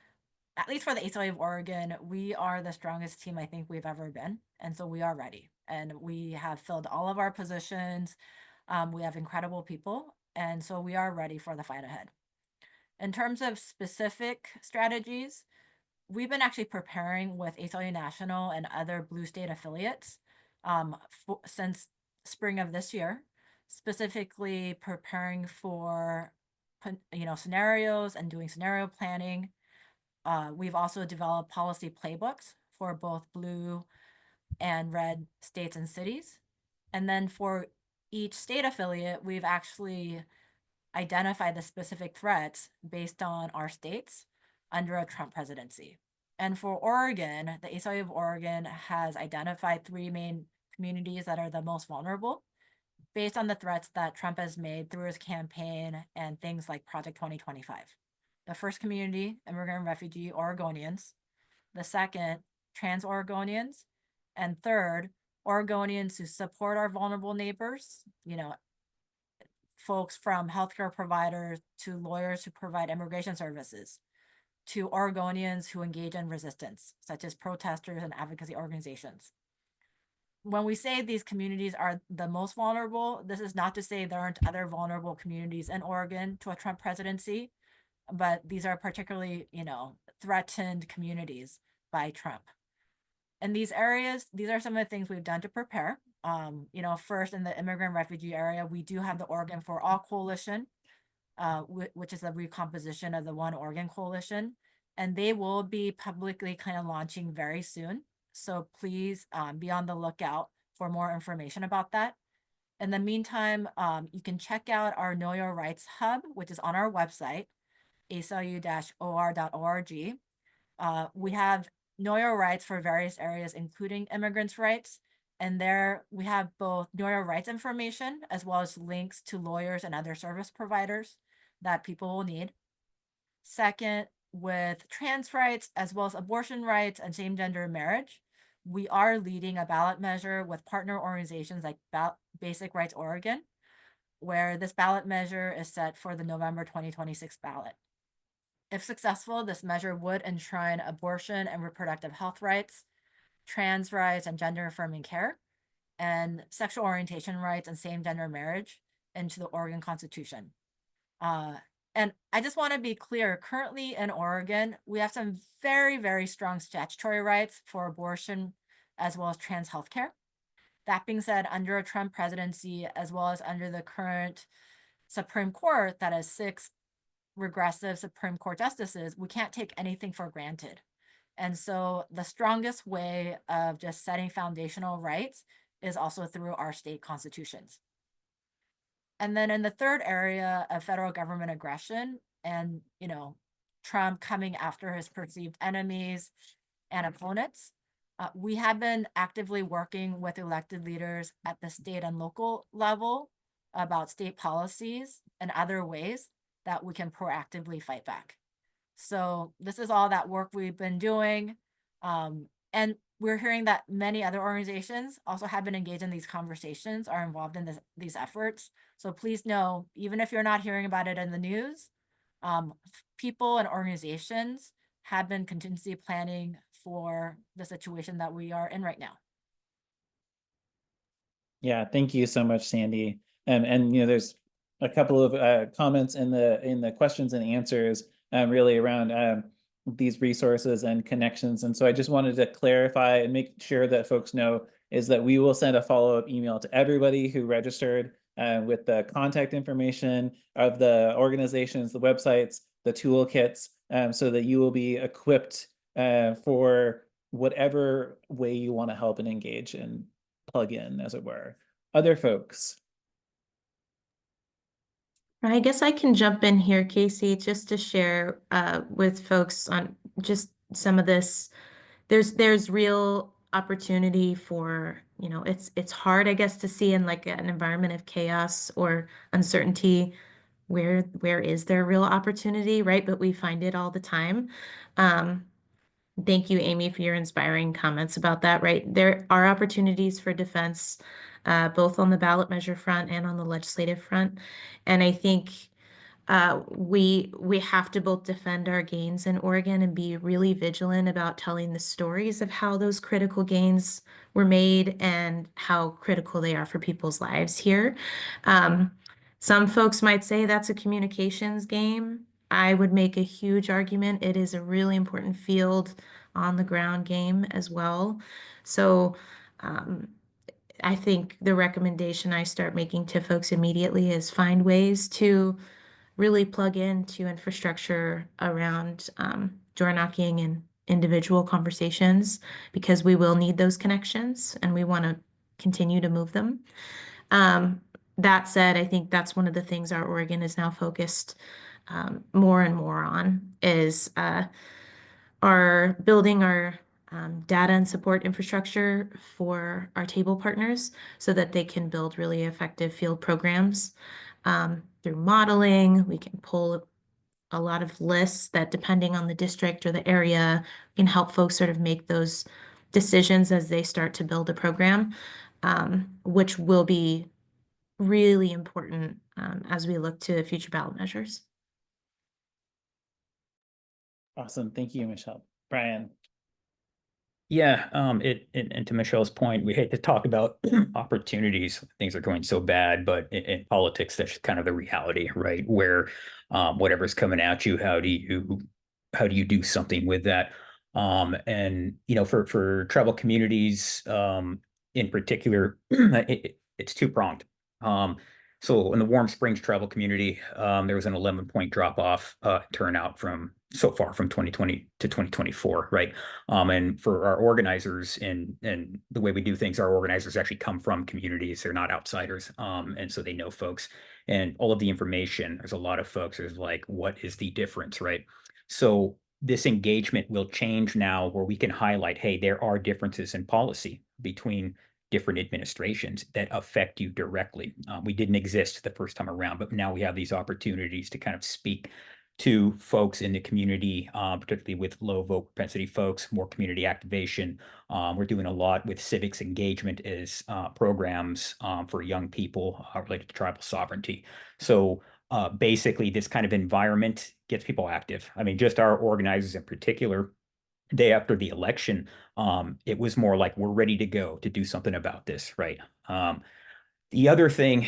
at least for the ACLU of Oregon, we are the strongest team I think we've ever been. And so we are ready. And we have filled all of our positions. We have incredible people. And so we are ready for the fight ahead. In terms of specific strategies, we've been actually preparing with ACLU National and other blue state affiliates since spring of this year, specifically preparing for scenarios and doing scenario planning. We've also developed policy playbooks for both blue and red states and cities. And then for each state affiliate, we've actually identified the specific threats based on our states under a Trump presidency. And for Oregon, the ACLU of Oregon has identified 3 main communities that are the most vulnerable based on the threats that Trump has made through his campaign and things like Project 2025. The first community, immigrant and refugee Oregonians. The second, trans Oregonians. And third, Oregonians who support our vulnerable neighbors, folks from healthcare providers to lawyers who provide immigration services, to Oregonians who engage in resistance, such as protesters and advocacy organizations. When we say these communities are the most vulnerable, this is not to say there aren't other vulnerable communities in Oregon to a Trump presidency, but these are particularly, threatened communities by Trump. In these areas, these are some of the things we've done to prepare. First in the immigrant refugee area, we do have the Oregon for All Coalition, which is a recomposition of the One Oregon Coalition, and they will be publicly kind of launching very soon. So please be on the lookout for more information about that. In the meantime, you can check out our Know Your Rights Hub, which is on our website, aclu-or.org. We have Know Your Rights for various areas, including immigrants' rights. And there we have both Know Your Rights information as well as links to lawyers and other service providers that people will need. Second, with trans rights as well as abortion rights and same-gender marriage, we are leading a ballot measure with partner organizations like Basic Rights Oregon, where this ballot measure is set for the November 2026 ballot. If successful, this measure would enshrine abortion and reproductive health rights, trans rights and gender affirming care, and sexual orientation rights and same-gender marriage into the Oregon Constitution. And I just want to be clear, currently in Oregon, we have some very, very strong statutory rights for abortion as well as trans healthcare. That being said, under a Trump presidency, as well as under the current Supreme Court that has 6 regressive Supreme Court justices, we can't take anything for granted. And so the strongest way of just setting foundational rights is also through our state constitutions. And then in the third area of federal government aggression and, Trump coming after his perceived enemies and opponents, we have been actively working with elected leaders at the state and local level about state policies and other ways that we can proactively fight back. So this is all that work we've been doing. And we're hearing that many other organizations also have been engaged in these conversations, are involved in these efforts. So please know, even if you're not hearing about it in the news, people and organizations have been contingency planning for the situation that we are in right now. Yeah, thank you so much, Sandy. And you know, there's a couple of comments in the questions and answers really around these resources and connections. And so I just wanted to clarify and make sure that folks know is that we will send a follow-up email to everybody who registered with the contact information of the organizations, the websites, the toolkits, so that you will be equipped for whatever way you want to help and engage and plug in, as it were. Other folks. I guess I can jump in here, Casey, just to share with folks on just some of this. There's real opportunity for, you know, it's hard, I guess, to see in like an environment of chaos or uncertainty where is there real opportunity, right? But we find it all the time. Thank you, Amy, for your inspiring comments about that, right? There are opportunities for defense, both on the ballot measure front and on the legislative front. And I think we have to both defend our gains in Oregon and be really vigilant about telling the stories of how those critical gains were made and how critical they are for people's lives here. Some folks might say that's a communications game. I would make a huge argument. It is a really important field on the ground game as well. So I think the recommendation I start making to folks immediately is find ways to really plug into infrastructure around door knocking and individual conversations, because we will need those connections and we want to continue to move them. That said, I think that's one of the things our Oregon is now focused more and more on is our building our data and support infrastructure for our table partners so that they can build really effective field programs. Through modeling, we can pull a lot of lists that, depending on the district or the area, can help folks sort of make those decisions as they start to build a program, which will be really important as we look to future ballot measures. Awesome. Thank you, Michelle. Brian. Yeah, and to Michelle's point, we hate to talk about opportunities. Things are going so bad, but in politics, that's kind of the reality, right? Where whatever's coming at you, how do you do something with that? And you know, for tribal communities in particular, it's two-pronged. So in the Warm Springs tribal community, there was an 11-point drop-off turnout from so far from 2020 to 2024, right? And for our organizers and the way we do things, our organizers actually come from communities. They're not outsiders. And so they know folks and all of the information. There's a lot of folks who's like, what is the difference, right? So this engagement will change now where we can highlight, hey, there are differences in policy between different administrations that affect you directly. We didn't exist the first time around, but now we have these opportunities to kind of speak to folks in the community, particularly with low vote propensity folks, more community activation. We're doing a lot with civics engagement as programs for young people related to tribal sovereignty. So basically, this kind of environment gets people active. I mean, just our organizers in particular, day after the election, it was more like we're ready to go to do something about this, right? The other thing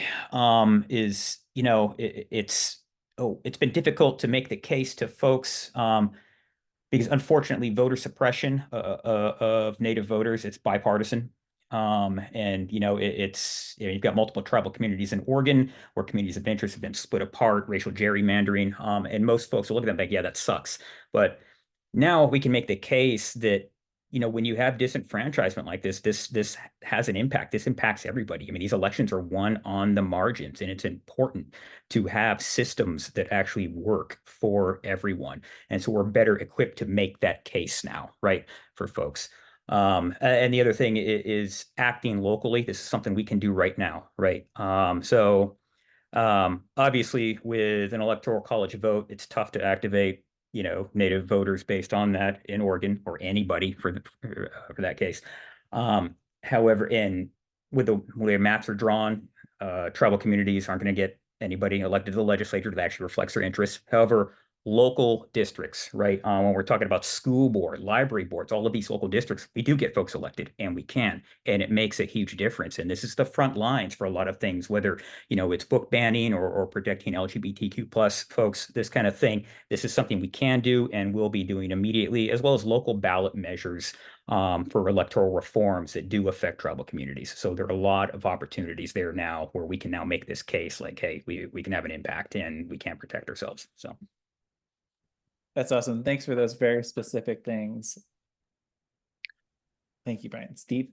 is, you know, it's been difficult to make the case to folks because unfortunately, voter suppression of Native voters, it's bipartisan. And you know, you've got multiple tribal communities in Oregon where communities of interest have been split apart, racial gerrymandering, and most folks will look at them and think, yeah, that sucks. But now we can make the case that, you know, when you have disenfranchisement like this has an impact. This impacts everybody. I mean, these elections are won on the margins, and it's important to have systems that actually work for everyone. And so we're better equipped to make that case now, right, for folks. And the other thing is acting locally. This is something we can do right now, right? Obviously, with an electoral college vote, it's tough to activate, you know, Native voters based on that in Oregon, or anybody for that case. However, with the way maps are drawn, tribal communities aren't going to get anybody elected to the legislature that actually reflects their interests. However, local districts, right? When we're talking about school board, library boards, all of these local districts, we do get folks elected, and we can, and it makes a huge difference. And this is the front lines for a lot of things, whether, you know, it's book banning or protecting LGBTQ plus folks, this kind of thing. This is something we can do and will be doing immediately, as well as local ballot measures for electoral reforms that do affect tribal communities. So there are a lot of opportunities there now where we can now make this case like, hey, we can have an impact and we can protect ourselves. So. That's awesome. Thanks for those very specific things. Thank you, Brian. Steve?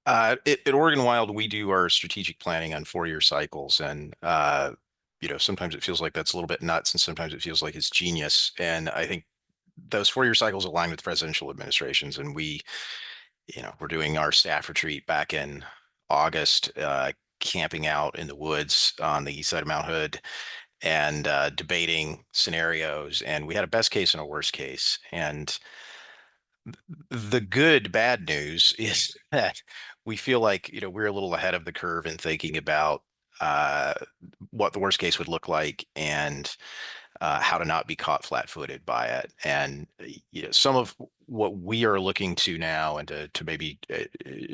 At Oregon Wild, we do our strategic planning on 4-year cycles. And, you know, sometimes it feels like that's a little bit nuts and sometimes it feels like it's genius. And I think those 4-year cycles align with presidential administrations. And we, you know, we're doing our staff retreat back in August, camping out in the woods on the east side of Mount Hood and debating scenarios. And we had a best case and a worst case. And the good bad news is that we feel like, you know, we're a little ahead of the curve in thinking about what the worst case would look like and how to not be caught flat-footed by it. And you know, some of what we are looking to now, and to maybe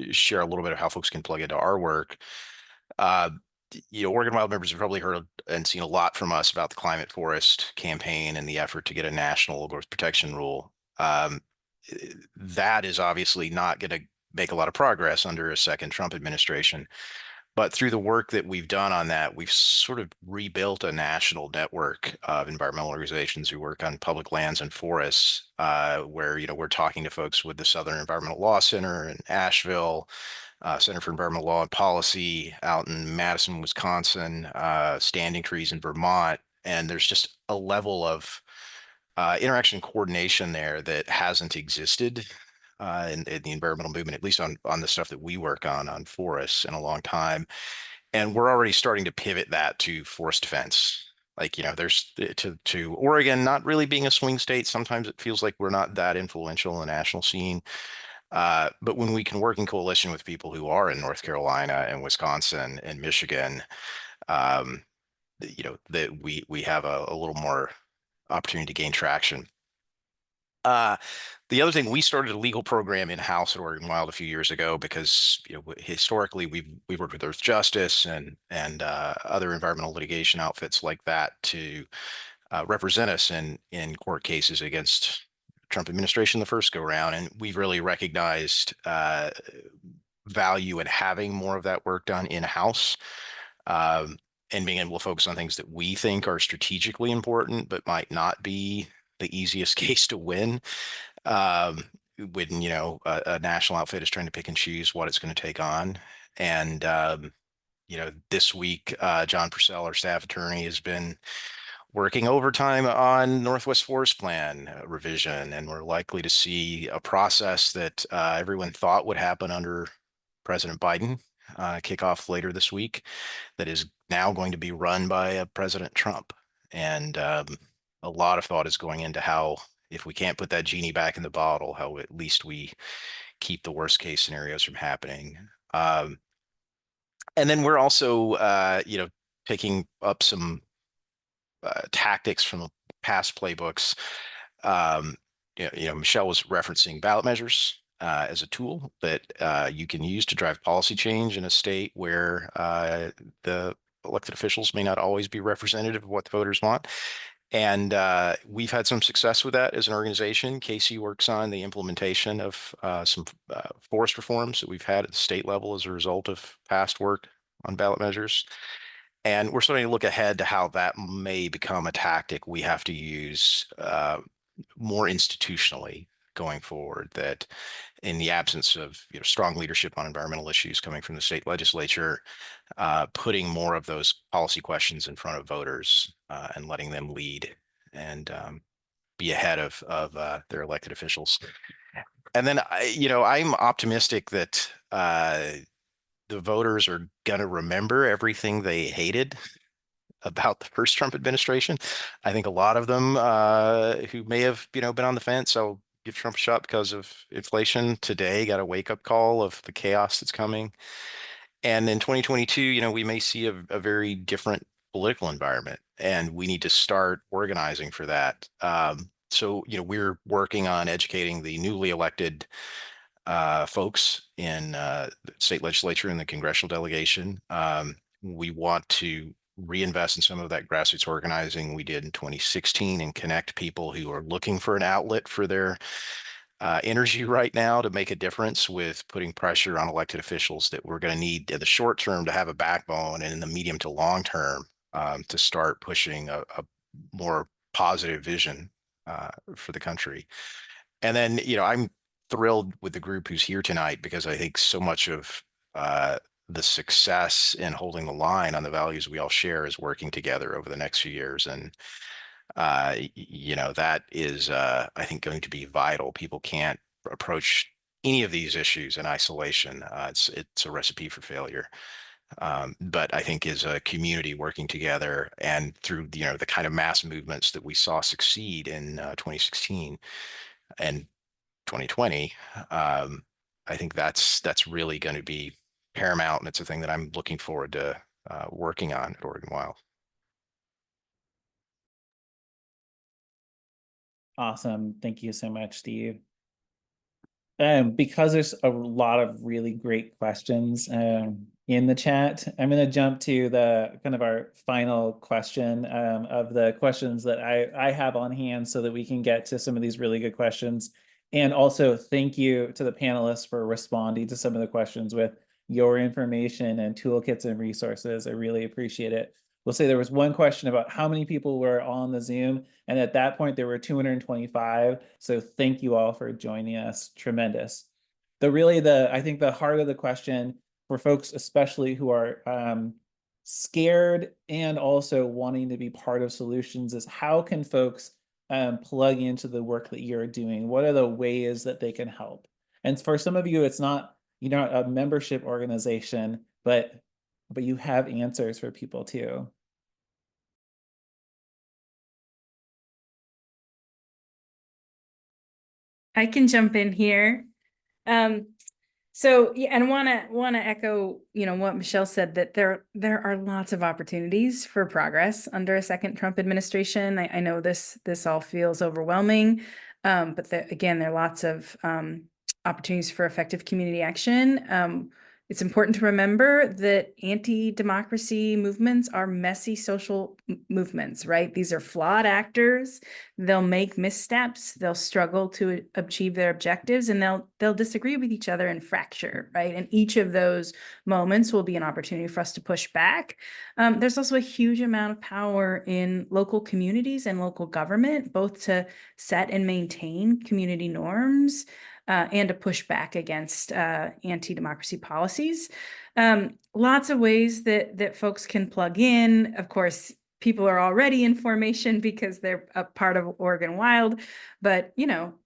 share a little bit of how folks can plug into our work. You know, Oregon Wild members have probably heard and seen a lot from us about the climate forest campaign and the effort to get a national growth protection rule. That is obviously not going to make a lot of progress under a second Trump administration. But through the work that we've done on that, we've sort of rebuilt a national network of environmental organizations who work on public lands and forests, where, you know, we're talking to folks with the Southern Environmental Law Center in Asheville, Center for Environmental Law and Policy out in Madison, Wisconsin, Standing Trees in Vermont. And there's just a level of interaction and coordination there that hasn't existed in the environmental movement, at least on the stuff that we work on forests, in a long time. And we're already starting to pivot that to forest defense. Like, you know, there's to Oregon not really being a swing state. Sometimes it feels like we're not that influential in the national scene. But when we can work in coalition with people who are in North Carolina and Wisconsin and Michigan, you know, that we have a little more opportunity to gain traction. The other thing, we started a legal program in-house at Oregon Wild a few years ago because, you know, historically we've worked with Earth Justice and other environmental litigation outfits like that to represent us in court cases against Trump administration the first go round. And we've really recognized value in having more of that work done in-house. And being able to focus on things that we think are strategically important, but might not be the easiest case to win. When, you know, a national outfit is trying to pick and choose what it's going to take on. And, you know, this week, John Purcell, our staff attorney, has been working overtime on Northwest Forest Plan revision. And we're likely to see a process that everyone thought would happen under President Biden kick off later this week that is now going to be run by President Trump. And a lot of thought is going into how, if we can't put that genie back in the bottle, how at least we keep the worst case scenarios from happening. And then we're also, you know, picking up some tactics from the past playbooks. You know, Michelle was referencing ballot measures as a tool that you can use to drive policy change in a state where the elected officials may not always be representative of what the voters want. And we've had some success with that as an organization. Casey works on the implementation of some forest reforms that we've had at the state level as a result of past work on ballot measures. And we're starting to look ahead to how that may become a tactic we have to use more institutionally going forward, that in the absence of, you know, strong leadership on environmental issues coming from the state legislature, putting more of those policy questions in front of voters and letting them lead and be ahead of their elected officials. And then, you know, I'm optimistic that the voters are going to remember everything they hated about the first Trump administration. I think a lot of them who may have, you know, been on the fence, I'll give Trump a shot because of inflation, today got a wake-up call of the chaos that's coming. And in 2022, you know, we may see a very different political environment, and we need to start organizing for that. So, we're working on educating the newly elected folks in the state legislature and the congressional delegation. We want to reinvest in some of that grassroots organizing we did in 2016 and connect people who are looking for an outlet for their energy right now to make a difference, with putting pressure on elected officials that we're going to need in the short term to have a backbone, and in the medium to long term to start pushing a more positive vision for the country. And then, I'm thrilled with the group who's here tonight, because I think so much of the success in holding the line on the values we all share is working together over the next few years. And that is, I think, going to be vital. People can't approach any of these issues in isolation. It's a recipe for failure. But I think as a community working together, and through the kind of mass movements that we saw succeed in 2016 and 2020, I think that's really going to be paramount, and it's a thing that I'm looking forward to working on at Oregon Wild. Awesome. Thank you so much, Steve. Because there's a lot of really great questions in the chat, I'm going to jump to the kind of our final question of the questions that I have on hand, so that we can get to some of these really good questions. And also thank you to the panelists for responding to some of the questions with your information and toolkits and resources. I really appreciate it. We'll say there was one question about how many people were on the Zoom, and at that point there were 225. So thank you all for joining us. Tremendous. I think the heart of the question for folks, especially who are scared and also wanting to be part of solutions, is how can folks plug into the work that you're doing? What are the ways that they can help? And for some of you, it's not, a membership organization, but you have answers for people too. I can jump in here. So yeah, and wanna echo, what Michelle said, that there are lots of opportunities for progress under a second Trump administration. I know this all feels overwhelming, but again, there are lots of opportunities for effective community action. It's important to remember that anti-democracy movements are messy social movements, right? These are flawed actors. They'll make missteps. They'll struggle to achieve their objectives, and they'll disagree with each other and fracture, right? And each of those moments will be an opportunity for us to push back. There's also a huge amount of power in local communities and local government, both to set and maintain community norms, and to push back against anti-democracy policies. Lots of ways that folks can plug in. Of course, people are already in formation because they're a part of Oregon Wild, but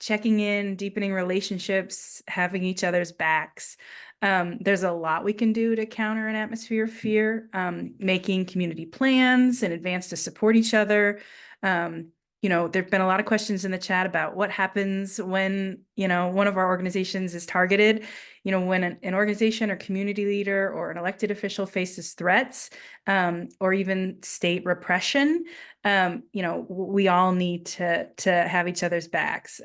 checking in, deepening relationships, having each other's backs. There's a lot we can do to counter an atmosphere of fear, making community plans in advance to support each other. There've been a lot of questions in the chat about what happens when, one of our organizations is targeted. When an organization or community leader or an elected official faces threats, or even state repression, we all need to have each other's backs.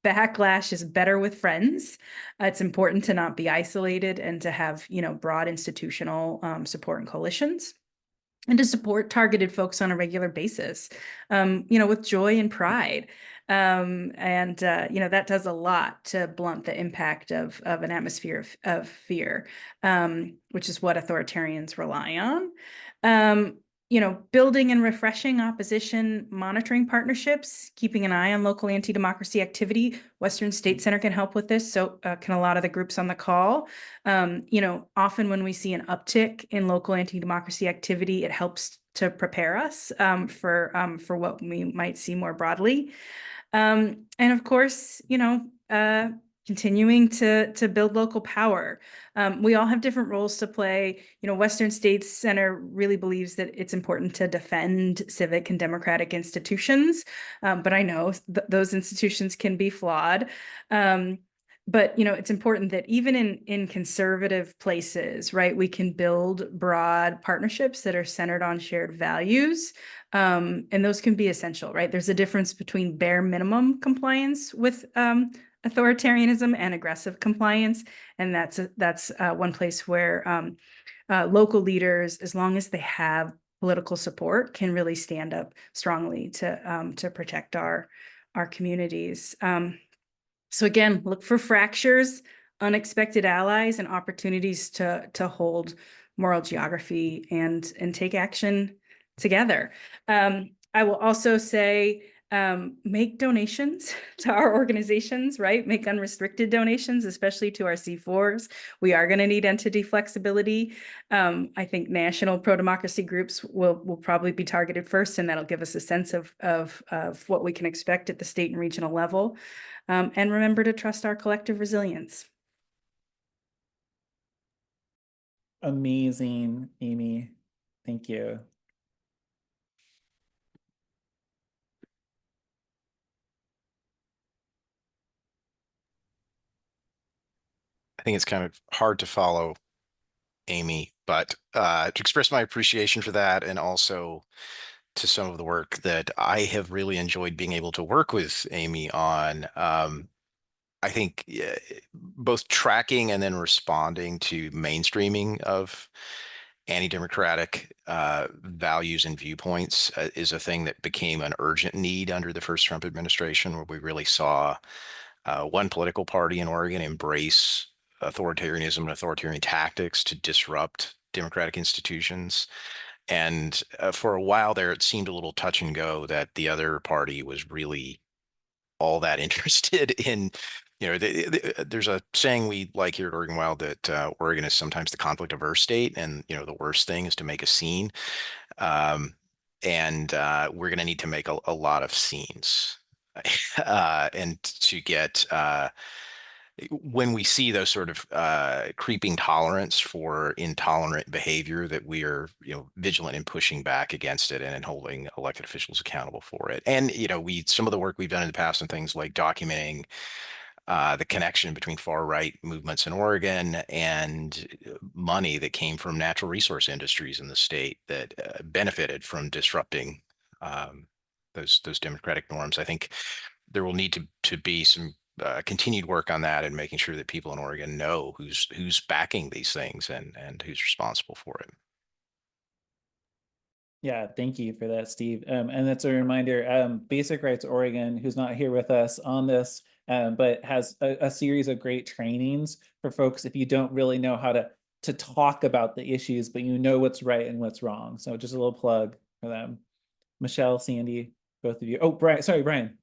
Backlash is better with friends. It's important to not be isolated and to have, broad institutional support and coalitions, and to support targeted folks on a regular basis, with joy and pride. That does a lot to blunt the impact of an atmosphere of fear, which is what authoritarians rely on. Building and refreshing opposition monitoring partnerships, keeping an eye on local anti-democracy activity. Western State Center can help with this, so can a lot of the groups on the call. Often when we see an uptick in local anti-democracy activity, it helps to prepare us for what we might see more broadly. And of course, continuing to build local power. We all have different roles to play. Western States Center really believes that it's important to defend civic and democratic institutions, but I know those institutions can be flawed. But, you know, it's important that even in conservative places, right, we can build broad partnerships that are centered on shared values. And those can be essential, right? There's a difference between bare minimum compliance with authoritarianism and aggressive compliance. And that's one place where local leaders, as long as they have political support, can really stand up strongly to protect our communities. So again, look for fractures, unexpected allies, and opportunities to hold moral geography and take action together. I will also say, make donations to our organizations, right? Make unrestricted donations, especially to our C4s. We are going to need entity flexibility. I think national pro-democracy groups will probably be targeted first, and that'll give us a sense of what we can expect at the state and regional level. And remember to trust our collective resilience. Amazing, Amy. Thank you. I think it's kind of hard to follow Amy, but to express my appreciation for that, and also to some of the work that I have really enjoyed being able to work with Amy on. I think both tracking and then responding to mainstreaming of anti-democratic values and viewpoints is a thing that became an urgent need under the first Trump administration, where we really saw one political party in Oregon embrace authoritarianism and authoritarian tactics to disrupt democratic institutions. And for a while there, it seemed a little touch and go that the other party was really all that interested in, there's a saying we like here at Oregon Wild that Oregon is sometimes the conflict averse state, and the worst thing is to make a scene. And we're going to need to make a lot of scenes, and to get when we see those sort of creeping tolerance for intolerant behavior, that we are vigilant in pushing back against it and in holding elected officials accountable for it. And some of the work we've done in the past on things like documenting the connection between far right movements in Oregon and money that came from natural resource industries in the state that benefited from disrupting those democratic norms. I think there will need to be some continued work on that, and making sure that people in Oregon know who's backing these things and who's responsible for it. Yeah, thank you for that, Steve. And that's a reminder, Basic Rights Oregon, who's not here with us on this, but has a series of great trainings for folks if you don't really know how to talk about the issues, but you know what's right and what's wrong. So just a little plug for them. Michelle, Sandy, both of you. Oh, Brian, sorry, Brian.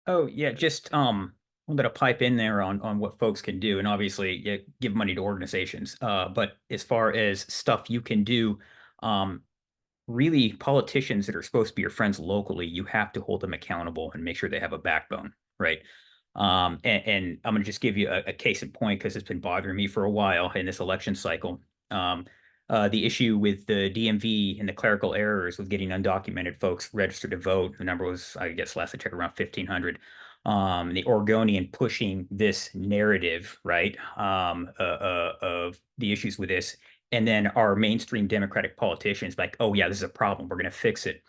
Oh yeah, just a bit of pipe in there on what folks can do, and obviously give money to organizations. But as far as stuff you can do, really politicians that are supposed to be your friends locally, you have to hold them accountable and make sure they have a backbone, right? And I'm going to just give you a case in point, because it's been bothering me for a while in this election cycle. The issue with the DMV and the clerical errors with getting undocumented folks registered to vote. The number was, I guess, last I checked, around 1,500. The Oregonian pushing this narrative, right, of the issues with this. And then our mainstream Democratic politicians like, oh yeah, this is a problem, we're going to fix it.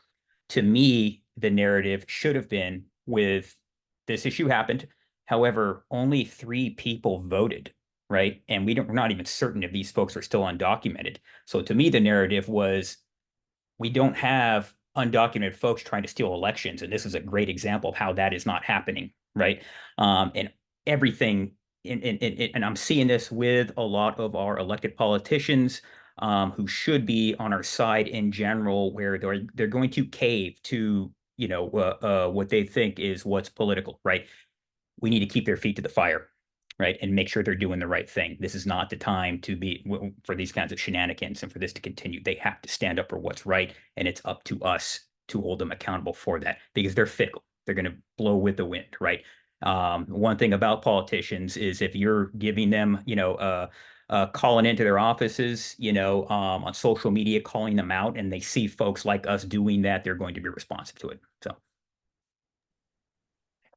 To me, the narrative should have been, with this issue happened, however, only 3 people voted, right? And we're not even certain if these folks are still undocumented. So to me, the narrative was, we don't have undocumented folks trying to steal elections. And this is a great example of how that is not happening, right? And everything, and I'm seeing this with a lot of our elected politicians who should be on our side in general, where they're going to cave to what they think is what's political, right? We need to keep their feet to the fire, right? And make sure they're doing the right thing. This is not the time to be for these kinds of shenanigans and for this to continue. They have to stand up for what's right. And it's up to us to hold them accountable for that, because they're fickle. They're going to blow with the wind, right? One thing about politicians is, if you're giving them, calling into their offices, on social media, calling them out, and they see folks like us doing that, they're going to be responsive to it. So.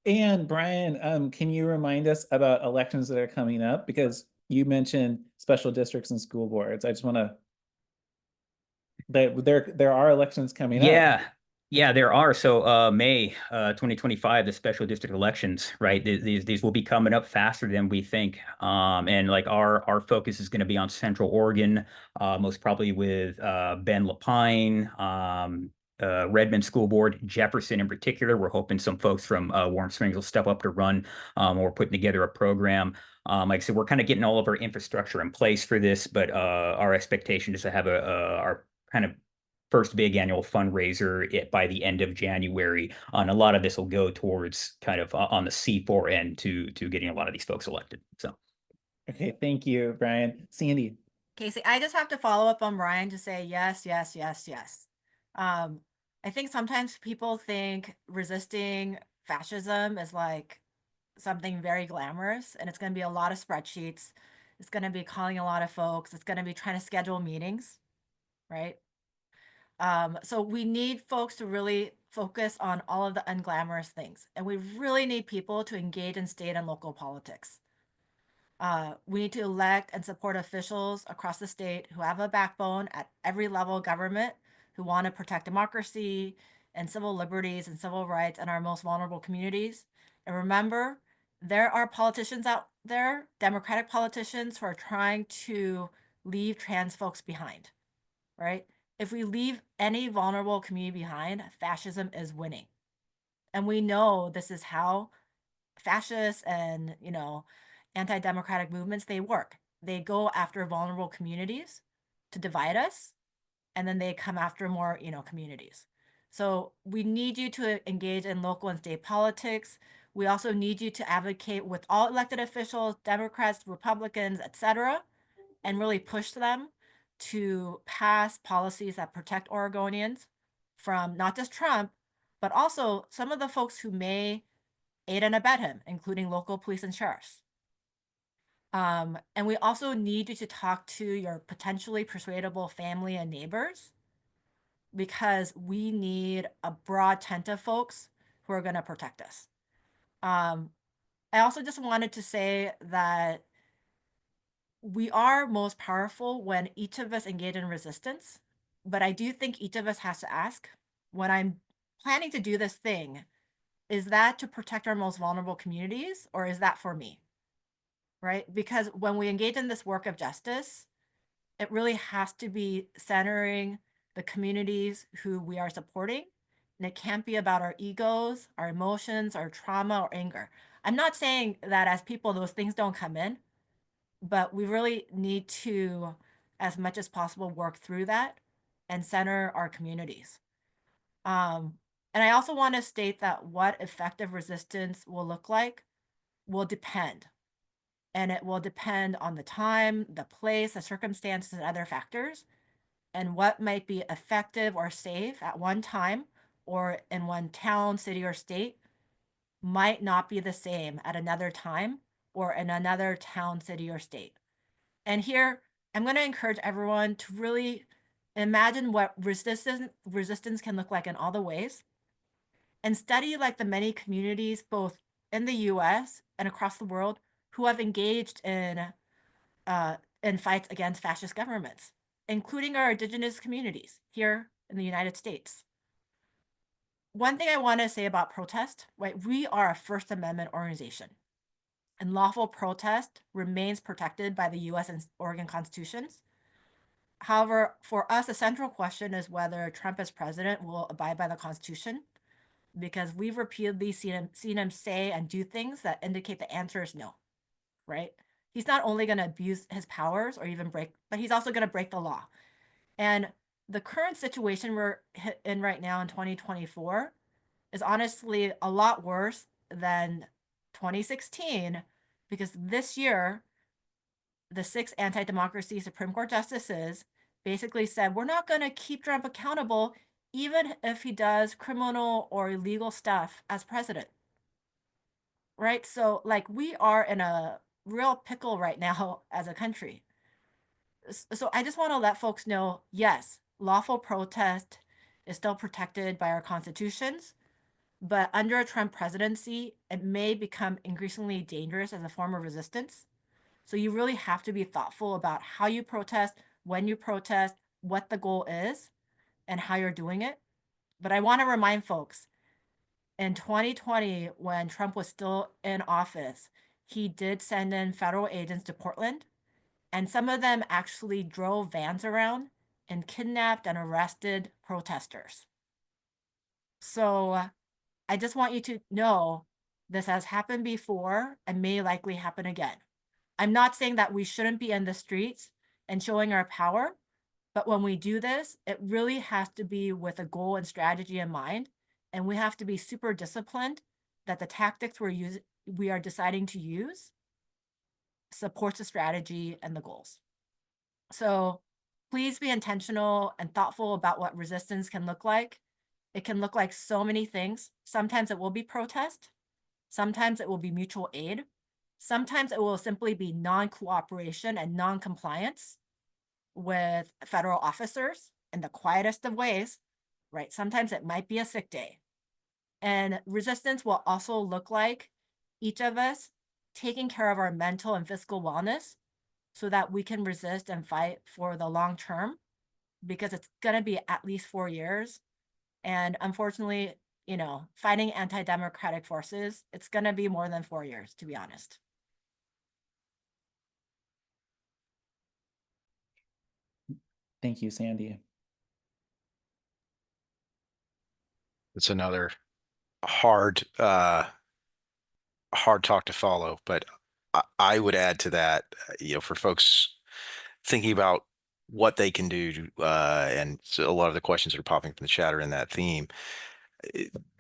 And Brian, can you remind us about elections that are coming up? Because you mentioned special districts and school boards. I just want to, there are elections coming up. Yeah. Yeah, there are. So May 2025, the special district elections, right? These will be coming up faster than we think. And like our focus is going to be on Central Oregon, most probably with Ben Lapine, Redmond School Board, Jefferson in particular. We're hoping some folks from Warm Springs will step up to run. We're putting together a program. Like I said, we're kind of getting all of our infrastructure in place for this, but our expectation is to have our kind of first big annual fundraiser by the end of January. And a lot of this will go towards kind of on the C4 end to getting a lot of these folks elected. So, okay, thank you, Brian. Sandy. Casey, I just have to follow up on Brian to say yes, yes, yes, yes. I think sometimes people think resisting fascism is like something very glamorous, and it's going to be a lot of spreadsheets. It's going to be calling a lot of folks. It's going to be trying to schedule meetings, right? So we need folks to really focus on all of the unglamorous things, and we really need people to engage in state and local politics. We need to elect and support officials across the state who have a backbone at every level of government, who want to protect democracy and civil liberties and civil rights in our most vulnerable communities. And remember, there are politicians out there, Democratic politicians, who are trying to leave trans folks behind, right? If we leave any vulnerable community behind, fascism is winning. And we know this is how fascists and, anti-democratic movements, they work. They go after vulnerable communities to divide us, and then they come after more, communities. So we need you to engage in local and state politics. We also need you to advocate with all elected officials, Democrats, Republicans, etc., and really push them to pass policies that protect Oregonians from not just Trump, but also some of the folks who may aid and abet him, including local police and sheriffs. And we also need you to talk to your potentially persuadable family and neighbors, because we need a broad tent of folks who are going to protect us. I also just wanted to say that we are most powerful when each of us engage in resistance, but I do think each of us has to ask, when I'm planning to do this thing, is that to protect our most vulnerable communities, or is that for me? Right? Because when we engage in this work of justice, it really has to be centering the communities who we are supporting. And it can't be about our egos, our emotions, our trauma, or anger. I'm not saying that as people, those things don't come in, but we really need to, as much as possible, work through that and center our communities. And I also want to state that what effective resistance will look like will depend. And it will depend on the time, the place, the circumstances, and other factors. And what might be effective or safe at one time or in one town, city, or state might not be the same at another time or in another town, city, or state. And here, I'm going to encourage everyone to really imagine what resistance can look like in all the ways, and study like the many communities, both in the US and across the world, who have engaged in fights against fascist governments, including our indigenous communities here in the United States. One thing I want to say about protest, right? We are a First Amendment organization, and lawful protest remains protected by the US and Oregon constitutions. However, for us, the central question is whether Trump as president will abide by the Constitution, because we've repeatedly seen him say and do things that indicate the answer is no, right? He's not only going to abuse his powers or even but he's also going to break the law. And the current situation we're in right now in 2024 is honestly a lot worse than 2016, because this year, the 6 anti-democracy Supreme Court justices basically said, we're not going to keep Trump accountable even if he does criminal or illegal stuff as president. Right? So like, we are in a real pickle right now as a country. So I just want to let folks know, yes, lawful protest is still protected by our constitutions, but under a Trump presidency, it may become increasingly dangerous as a form of resistance. So you really have to be thoughtful about how you protest, when you protest, what the goal is, and how you're doing it. But I want to remind folks, in 2020, when Trump was still in office, he did send in federal agents to Portland, and some of them actually drove vans around and kidnapped and arrested protesters. So I just want you to know this has happened before and may likely happen again. I'm not saying that we shouldn't be in the streets and showing our power, but when we do this, it really has to be with a goal and strategy in mind. And we have to be super disciplined that the tactics we are deciding to use supports the strategy and the goals. So please be intentional and thoughtful about what resistance can look like. It can look like so many things. Sometimes it will be protest. Sometimes it will be mutual aid. Sometimes it will simply be non-cooperation and non-compliance with federal officers in the quietest of ways, right? Sometimes it might be a sick day. And resistance will also look like each of us taking care of our mental and physical wellness so that we can resist and fight for the long term, because it's going to be at least 4 years. And unfortunately, you know, fighting anti-democratic forces, it's going to be more than 4 years, to be honest. Thank you, Sandy. It's another hard talk to follow, but I would add to that, for folks thinking about what they can do, and so a lot of the questions that are popping from the chat are in that theme.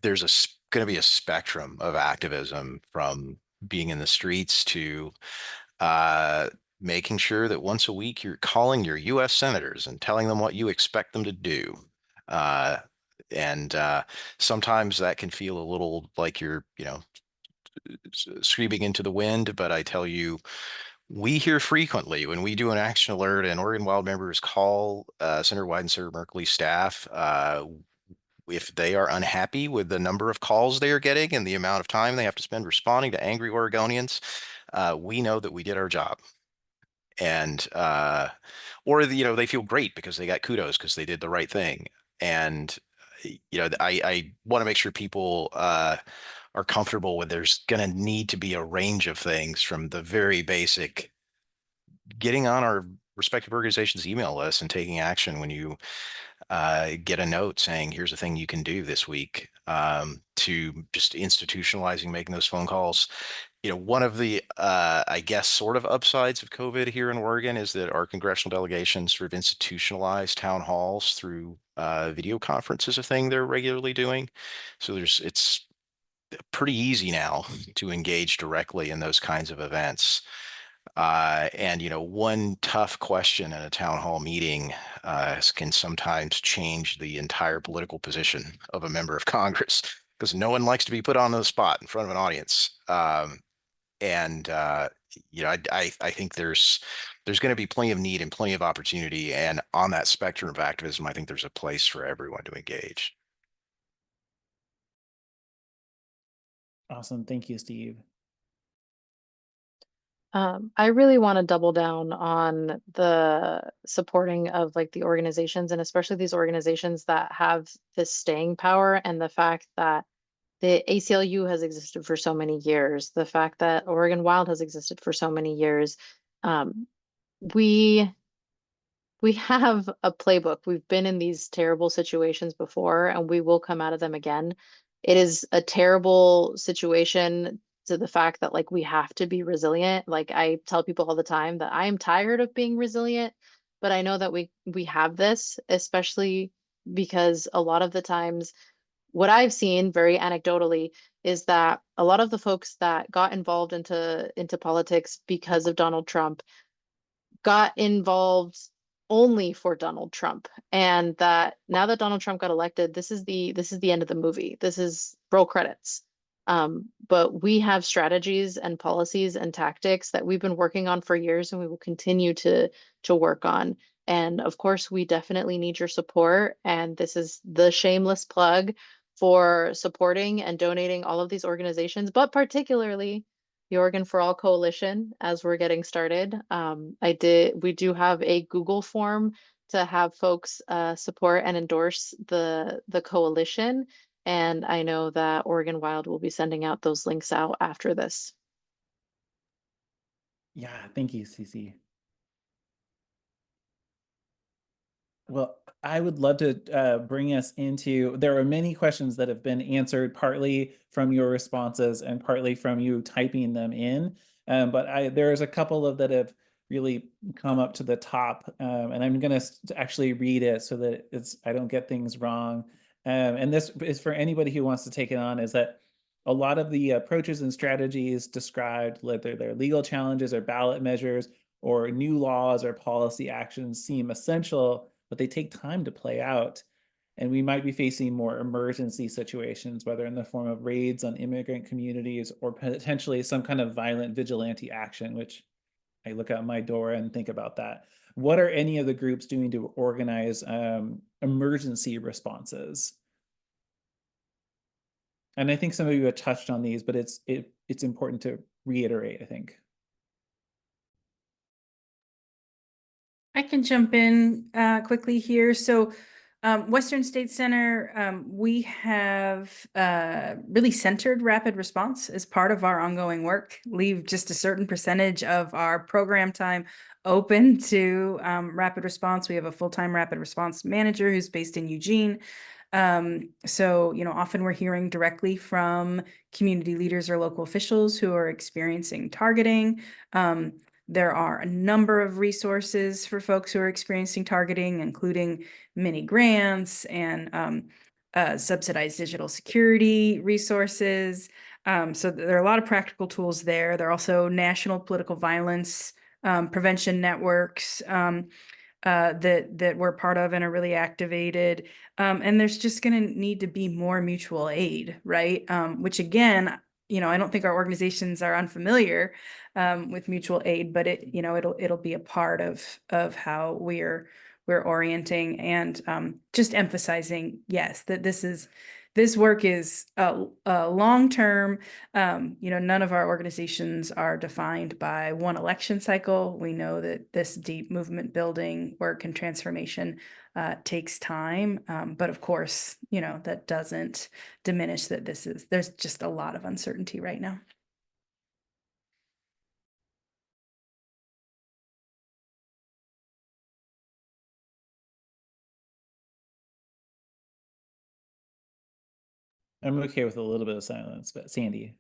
There's going to be a spectrum of activism, from being in the streets to making sure that once a week you're calling your U.S. senators and telling them what you expect them to do. And sometimes that can feel a little like you're, screaming into the wind. But I tell you, we hear frequently when we do an action alert and Oregon Wild members call Senator Wyden and Senator Merkley's staff, if they are unhappy with the number of calls they are getting and the amount of time they have to spend responding to angry Oregonians, we know that we did our job. And or they feel great because they got kudos because they did the right thing. And I want to make sure people are comfortable with there's going to need to be a range of things, from the very basic getting on our respective organizations' email lists and taking action when you get a note saying here's a thing you can do this week, to just institutionalizing making those phone calls. One of the I guess sort of upsides of COVID here in Oregon is that our congressional delegations sort of institutionalized town halls through video conference is a thing they're regularly doing. So it's pretty easy now to engage directly in those kinds of events. And one tough question in a town hall meeting can sometimes change the entire political position of a member of Congress, because no one likes to be put on the spot in front of an audience. And I think there's going to be plenty of need and plenty of opportunity, and on that spectrum of activism, I think there's a place for everyone to engage. Awesome. Thank you, Steve. I really want to double down on the supporting of like the organizations, and especially these organizations that have this staying power, and the fact that the ACLU has existed for so many years, the fact that Oregon Wild has existed for so many years. We have a playbook. We've been in these terrible situations before, and we will come out of them again. It is a terrible situation, to the fact that like we have to be resilient. Like I tell people all the time that I am tired of being resilient, but I know that we have this, especially because a lot of the times what I've seen very anecdotally is that a lot of the folks that got involved into politics because of Donald Trump got involved only for Donald Trump, and that now that Donald Trump got elected, this is the end of the movie. This is roll credits. But we have strategies and policies and tactics that we've been working on for years, and we will continue to work on. And of course, we definitely need your support. And this is the shameless plug. for supporting and donating all of these organizations, but particularly the Oregon for All Coalition as we're getting started. We do have a Google form to have folks support and endorse the coalition. And I know that Oregon Wild will be sending out those links out after this. Yeah, thank you, Cece. Well, I would love to bring us into, there are many questions that have been answered partly from your responses and partly from you typing them in. But there's a couple of that have really come up to the top, and I'm going to actually read it so that I don't get things wrong. And this is for anybody who wants to take it on, is that a lot of the approaches and strategies described, whether they're legal challenges or ballot measures or new laws or policy actions, seem essential, but they take time to play out. And we might be facing more emergency situations, whether in the form of raids on immigrant communities or potentially some kind of violent vigilante action, which I look out my door and think about that. What are any of the groups doing to organize emergency responses? And I think some of you have touched on these, but it's important to reiterate, I think. I can jump in quickly here. So Western State Center, we have really centered rapid response as part of our ongoing work, leave just a certain percentage of our program time open to rapid response. We have a full-time rapid response manager who's based in Eugene. So, you know, often we're hearing directly from community leaders or local officials who are experiencing targeting. There are a number of resources for folks who are experiencing targeting, including mini grants and subsidized digital security resources. So there are a lot of practical tools there. There are also national political violence prevention networks that we're part of and are really activated. And there's just going to need to be more mutual aid, right? Which again, you know, I don't think our organizations are unfamiliar with mutual aid, but it'll be a part of how we're orienting and just emphasizing, yes, that this work is long-term. You know, none of our organizations are defined by one election cycle. We know that this deep movement building work and transformation takes time. But of course, you know, that doesn't diminish that there's just a lot of uncertainty right now. I'm okay with a little bit of silence, but Sandy.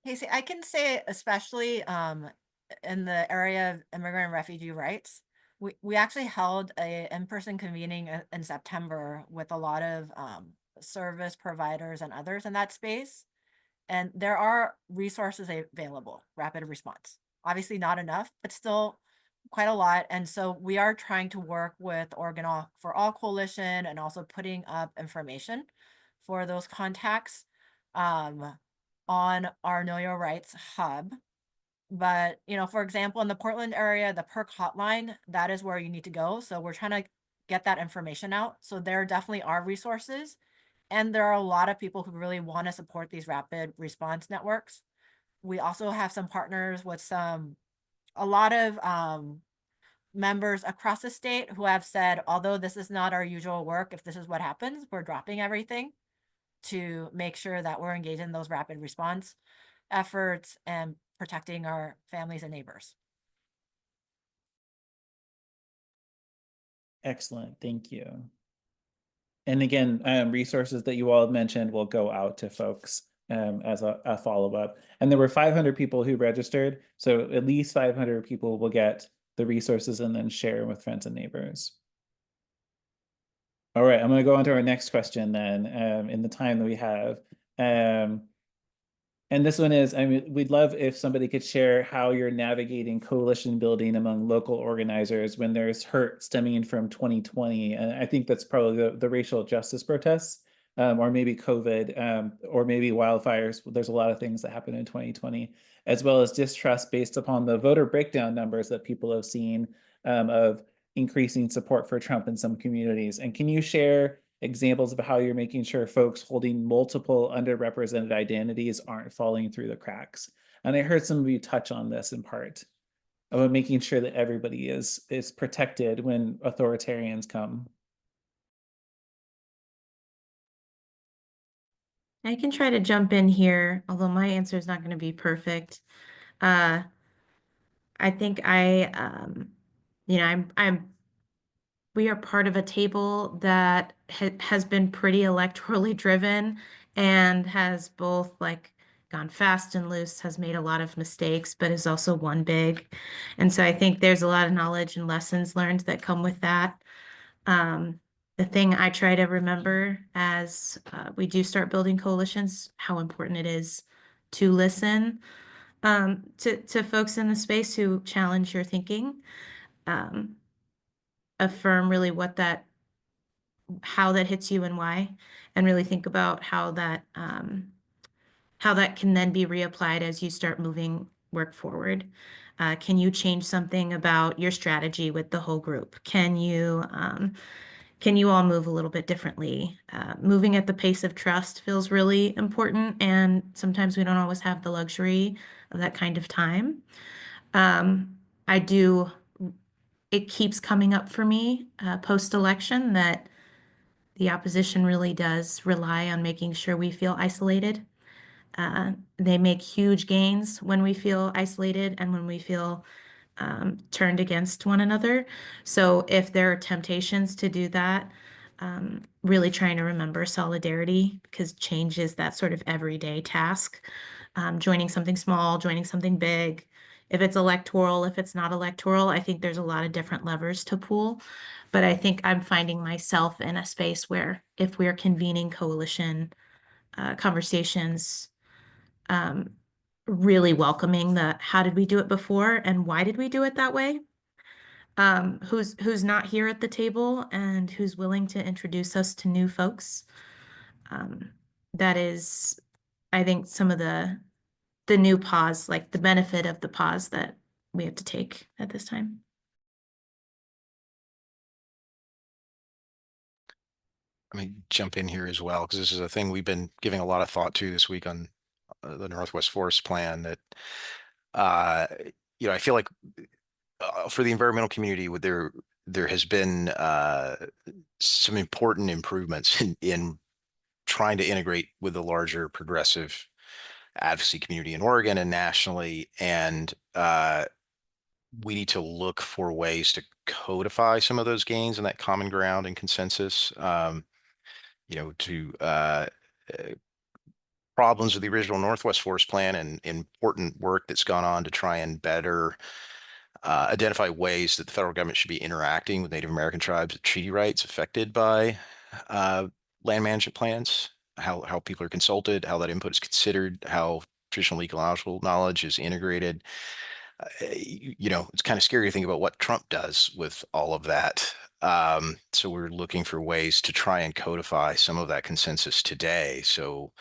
Casey, I can say especially in the area of immigrant and refugee rights, we actually held a in-person convening in September with a lot of service providers and others in that space. And there are resources available, rapid response. Obviously not enough, but still quite a lot. And so we are trying to work with Oregon for All Coalition and also putting up information for those contacts on our Know Your Rights hub. But, you know, for example, in the Portland area, the PERC hotline, that is where you need to go. So we're trying to get that information out. So there definitely are resources. And there are a lot of people who really want to support these rapid response networks. We also have some partners with a lot of members across the state who have said, although this is not our usual work, if this is what happens, we're dropping everything to make sure that we're engaged in those rapid response efforts and protecting our families and neighbors. Excellent, thank you. And again, resources that you all have mentioned will go out to folks as a follow-up. And there were 500 people who registered, so at least 500 people will get the resources and then share with friends and neighbors. All right, I'm going to go on to our next question then in the time that we have. And this one is, I mean, we'd love if somebody could share how you're navigating coalition building among local organizers when there's hurt stemming from 2020. And I think that's probably the racial justice protests, or maybe COVID, or maybe wildfires. There's a lot of things that happened in 2020, as well as distrust based upon the voter breakdown numbers that people have seen of increasing support for Trump in some communities. And can you share examples of how you're making sure folks holding multiple underrepresented identities aren't falling through the cracks. And I heard some of you touch on this in part about making sure that everybody is protected when authoritarians come. I can try to jump in here, although my answer is not going to be perfect. I think we are part of a table that has been pretty electorally driven and has both like gone fast and loose, has made a lot of mistakes, but is also won big. And so I think there's a lot of knowledge and lessons learned that come with that. The thing I try to remember as we do start building coalitions, how important it is to listen to folks in the space who challenge your thinking, affirm really how that hits you and why, and really think about how that can then be reapplied as you start moving work forward. Can you change something about your strategy with the whole group? Can you all move a little bit differently? Moving at the pace of trust feels really important, and sometimes we don't always have the luxury of that kind of time. It keeps coming up for me post-election that the opposition really does rely on making sure we feel isolated. They make huge gains when we feel isolated and when we feel turned against one another. So if there are temptations to do that, really trying to remember solidarity, because change is that sort of everyday task. Joining something small, joining something big. If it's electoral, if it's not electoral, I think there's a lot of different levers to pull. But I think I'm finding myself in a space where if we're convening coalition conversations, really welcoming the how did we do it before and why did we do it that way? Who's not here at the table and who's willing to introduce us to new folks. That is, I think, some of the new pause, like the benefit of the pause that we have to take at this time. Let me jump in here as well, because this is a thing we've been giving a lot of thought to this week on the Northwest Forest Plan. That I feel like for the environmental community, there has been some important improvements in trying to integrate with the larger progressive advocacy community in Oregon and nationally, and we need to look for ways to codify some of those gains and that common ground and consensus. To problems with the original Northwest Forest Plan and important work that's gone on to try and better identify ways that the federal government should be interacting with Native American tribes at treaty rights affected by land management plans, how people are consulted, how that input is considered, how traditional ecological knowledge is integrated. It's kind of scary to think about what Trump does with all of that. So we're looking for ways to try and codify some of that consensus today. So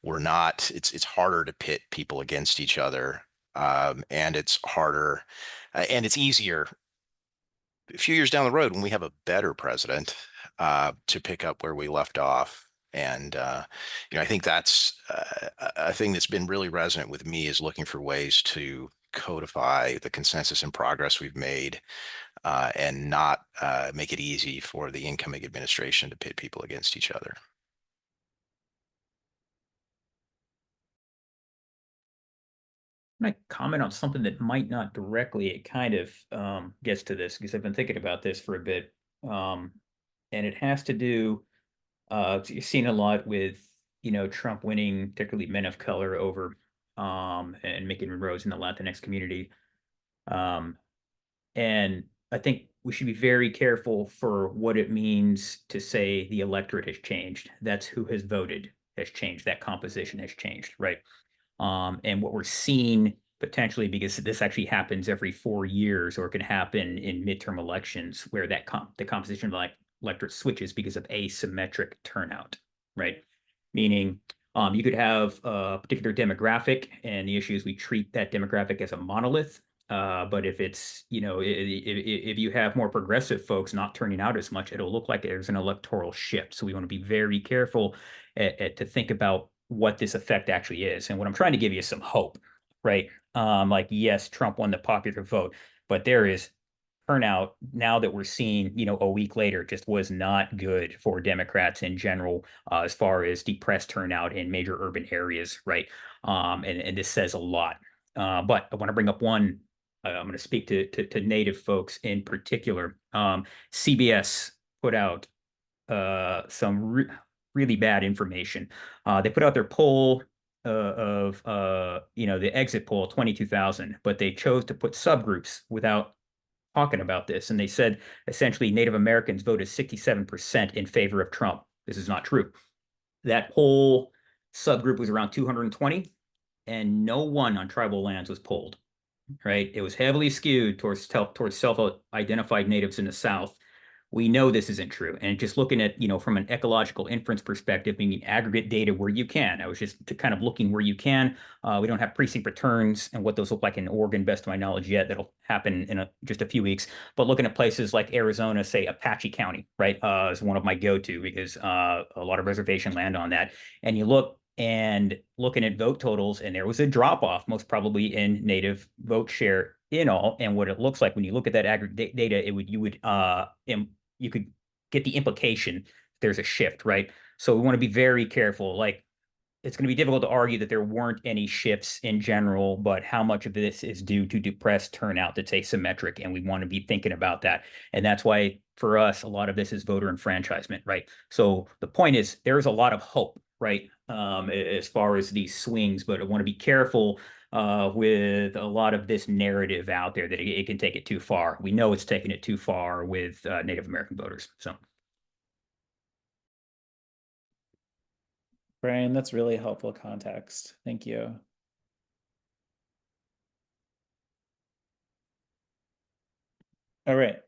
it's harder to pit people against each other. And it's harder and it's easier a few years down the road when we have a better president to pick up where we left off. And I think that's a thing that's been really resonant with me, is looking for ways to codify the consensus and progress we've made and not make it easy for the incoming administration to pit people against each other. I'm gonna comment on something that might not directly, it kind of gets to this, because I've been thinking about this for a bit. And it has to do, you've seen a lot with, Trump winning, particularly men of color over and making inroads in the Latinx community. And I think we should be very careful for what it means to say the electorate has changed. That's who has voted has changed. That composition has changed, right? And what we're seeing potentially, because this actually happens every 4 years, or it can happen in midterm elections, where the composition of the electorate switches because of asymmetric turnout, right? Meaning you could have a particular demographic, and the issue is we treat that demographic as a monolith, But if it's, if you have more progressive folks not turning out as much, it'll look like there's an electoral shift. So we want to be very careful to think about what this effect actually is. And what I'm trying to give you is some hope, right? Like, yes, Trump won the popular vote, but there is turnout now that we're seeing, a week later, just was not good for Democrats in general, as far as depressed turnout in major urban areas, right? And this says a lot. But I want to bring up one. I'm going to speak to Native folks in particular. CBS put out some really bad information. They put out their poll of the exit poll 22,000, but they chose to put subgroups without talking about this, and they said essentially Native Americans voted 67% in favor of Trump. This is not true. That whole subgroup was around 220, and no one on tribal lands was polled. Right? It was heavily skewed towards self-identified natives in the South. We know this isn't true. And just looking at, from an ecological inference perspective, meaning aggregate data where you can. I was just kind of looking where you can. We don't have precinct returns and what those look like in Oregon, best of my knowledge yet. That'll happen in just a few weeks. But looking at places like Arizona, say Apache County, right, is one of my go-to because a lot of reservation land on that. And you look and looking at vote totals, and there was a drop off, most probably in Native vote share in all. And what it looks like when you look at that aggregate data, you could get the implication there's a shift, right? So we want to be very careful. Like, it's going to be difficult to argue that there weren't any shifts in general, but how much of this is due to depressed turnout that's asymmetric, and we want to be thinking about that. And that's why for us, a lot of this is voter enfranchisement, right? So the point is, there's a lot of hope, right, as far as these swings, but I want to be careful with a lot of this narrative out there that it can take it too far. We know it's taking it too far with Native American voters. So. Brian, that's really helpful context. Thank you. All right.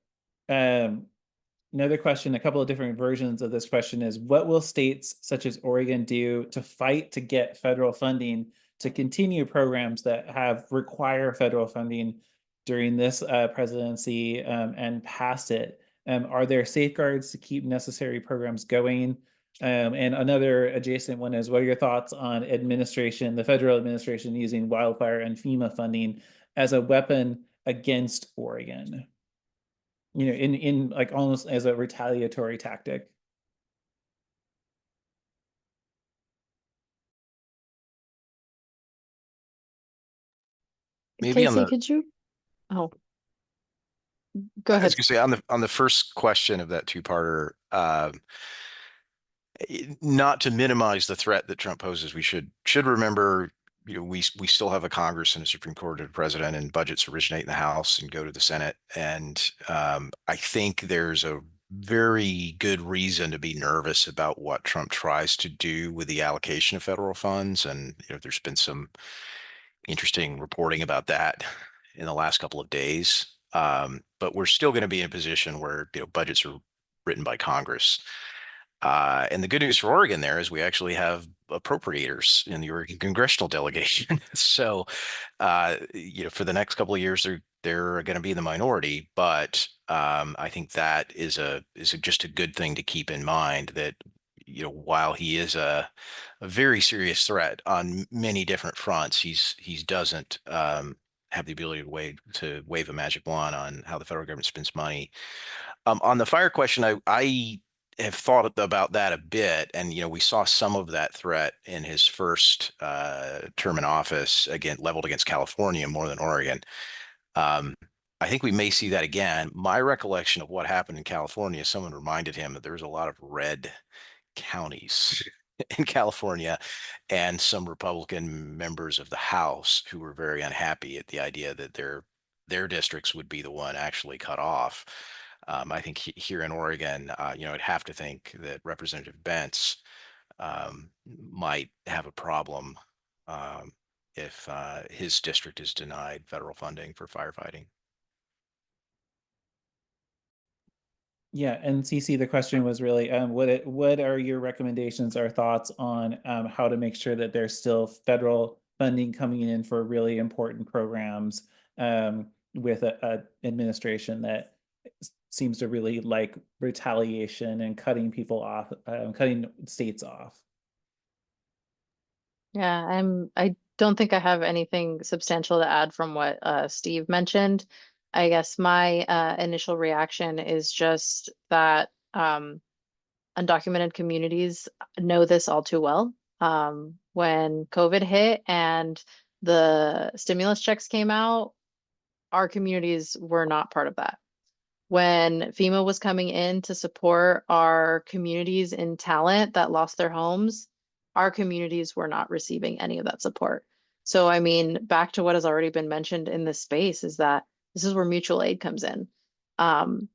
Another question, a couple of different versions of this question is, what will states such as Oregon do to fight to get federal funding to continue programs that require federal funding during this presidency and past it? Are there safeguards to keep necessary programs going? And another adjacent one is, what are your thoughts on the federal administration using wildfire and FEMA funding as a weapon against Oregon? In like almost as a retaliatory tactic. Maybe Casey, could you? Oh, go I ahead. was going to say on the first question of that two-parter, not to minimize the threat that Trump poses, we should remember, we still have a Congress and a Supreme Court and a president, and budgets originate in the House and go to the Senate. And I think there's a very good reason to be nervous about what Trump tries to do with the allocation of federal funds. And there's been some interesting reporting about that in the last couple of days. But we're still going to be in a position where budgets are written by Congress. And the good news for Oregon there is we actually have appropriators in the Oregon congressional delegation. So, for the next couple of years, they're going to be in the minority. But I think that is just a good thing to keep in mind, that while he is a very serious threat on many different fronts, he doesn't have the ability to wave a magic wand on how the federal government spends money. On the fire question, I have thought about that a bit, and we saw some of that threat in his first term in office, again leveled against California more than Oregon. I think we may see that again. My recollection of what happened in California, someone reminded him that there was a lot of red counties in California, and some Republican members of the House who were very unhappy at the idea that their districts would be the one actually cut off. I think here in Oregon, I'd have to think that Representative Bentz might have a problem if his district is denied federal funding for firefighting. Yeah, and CC, the question was really, what are your recommendations or thoughts on how to make sure that there's still federal funding coming in for really important programs with a administration that seems to really like retaliation and cutting people off, cutting states off. Yeah, I don't think I have anything substantial to add from what Steve mentioned. I guess my initial reaction is just that undocumented communities know this all too well. When COVID hit and the stimulus checks came out, our communities were not part of that. When FEMA was coming in to support our communities in talent that lost their homes, our communities were not receiving any of that support. So, I mean, back to what has already been mentioned in this space is that this is where mutual aid comes in.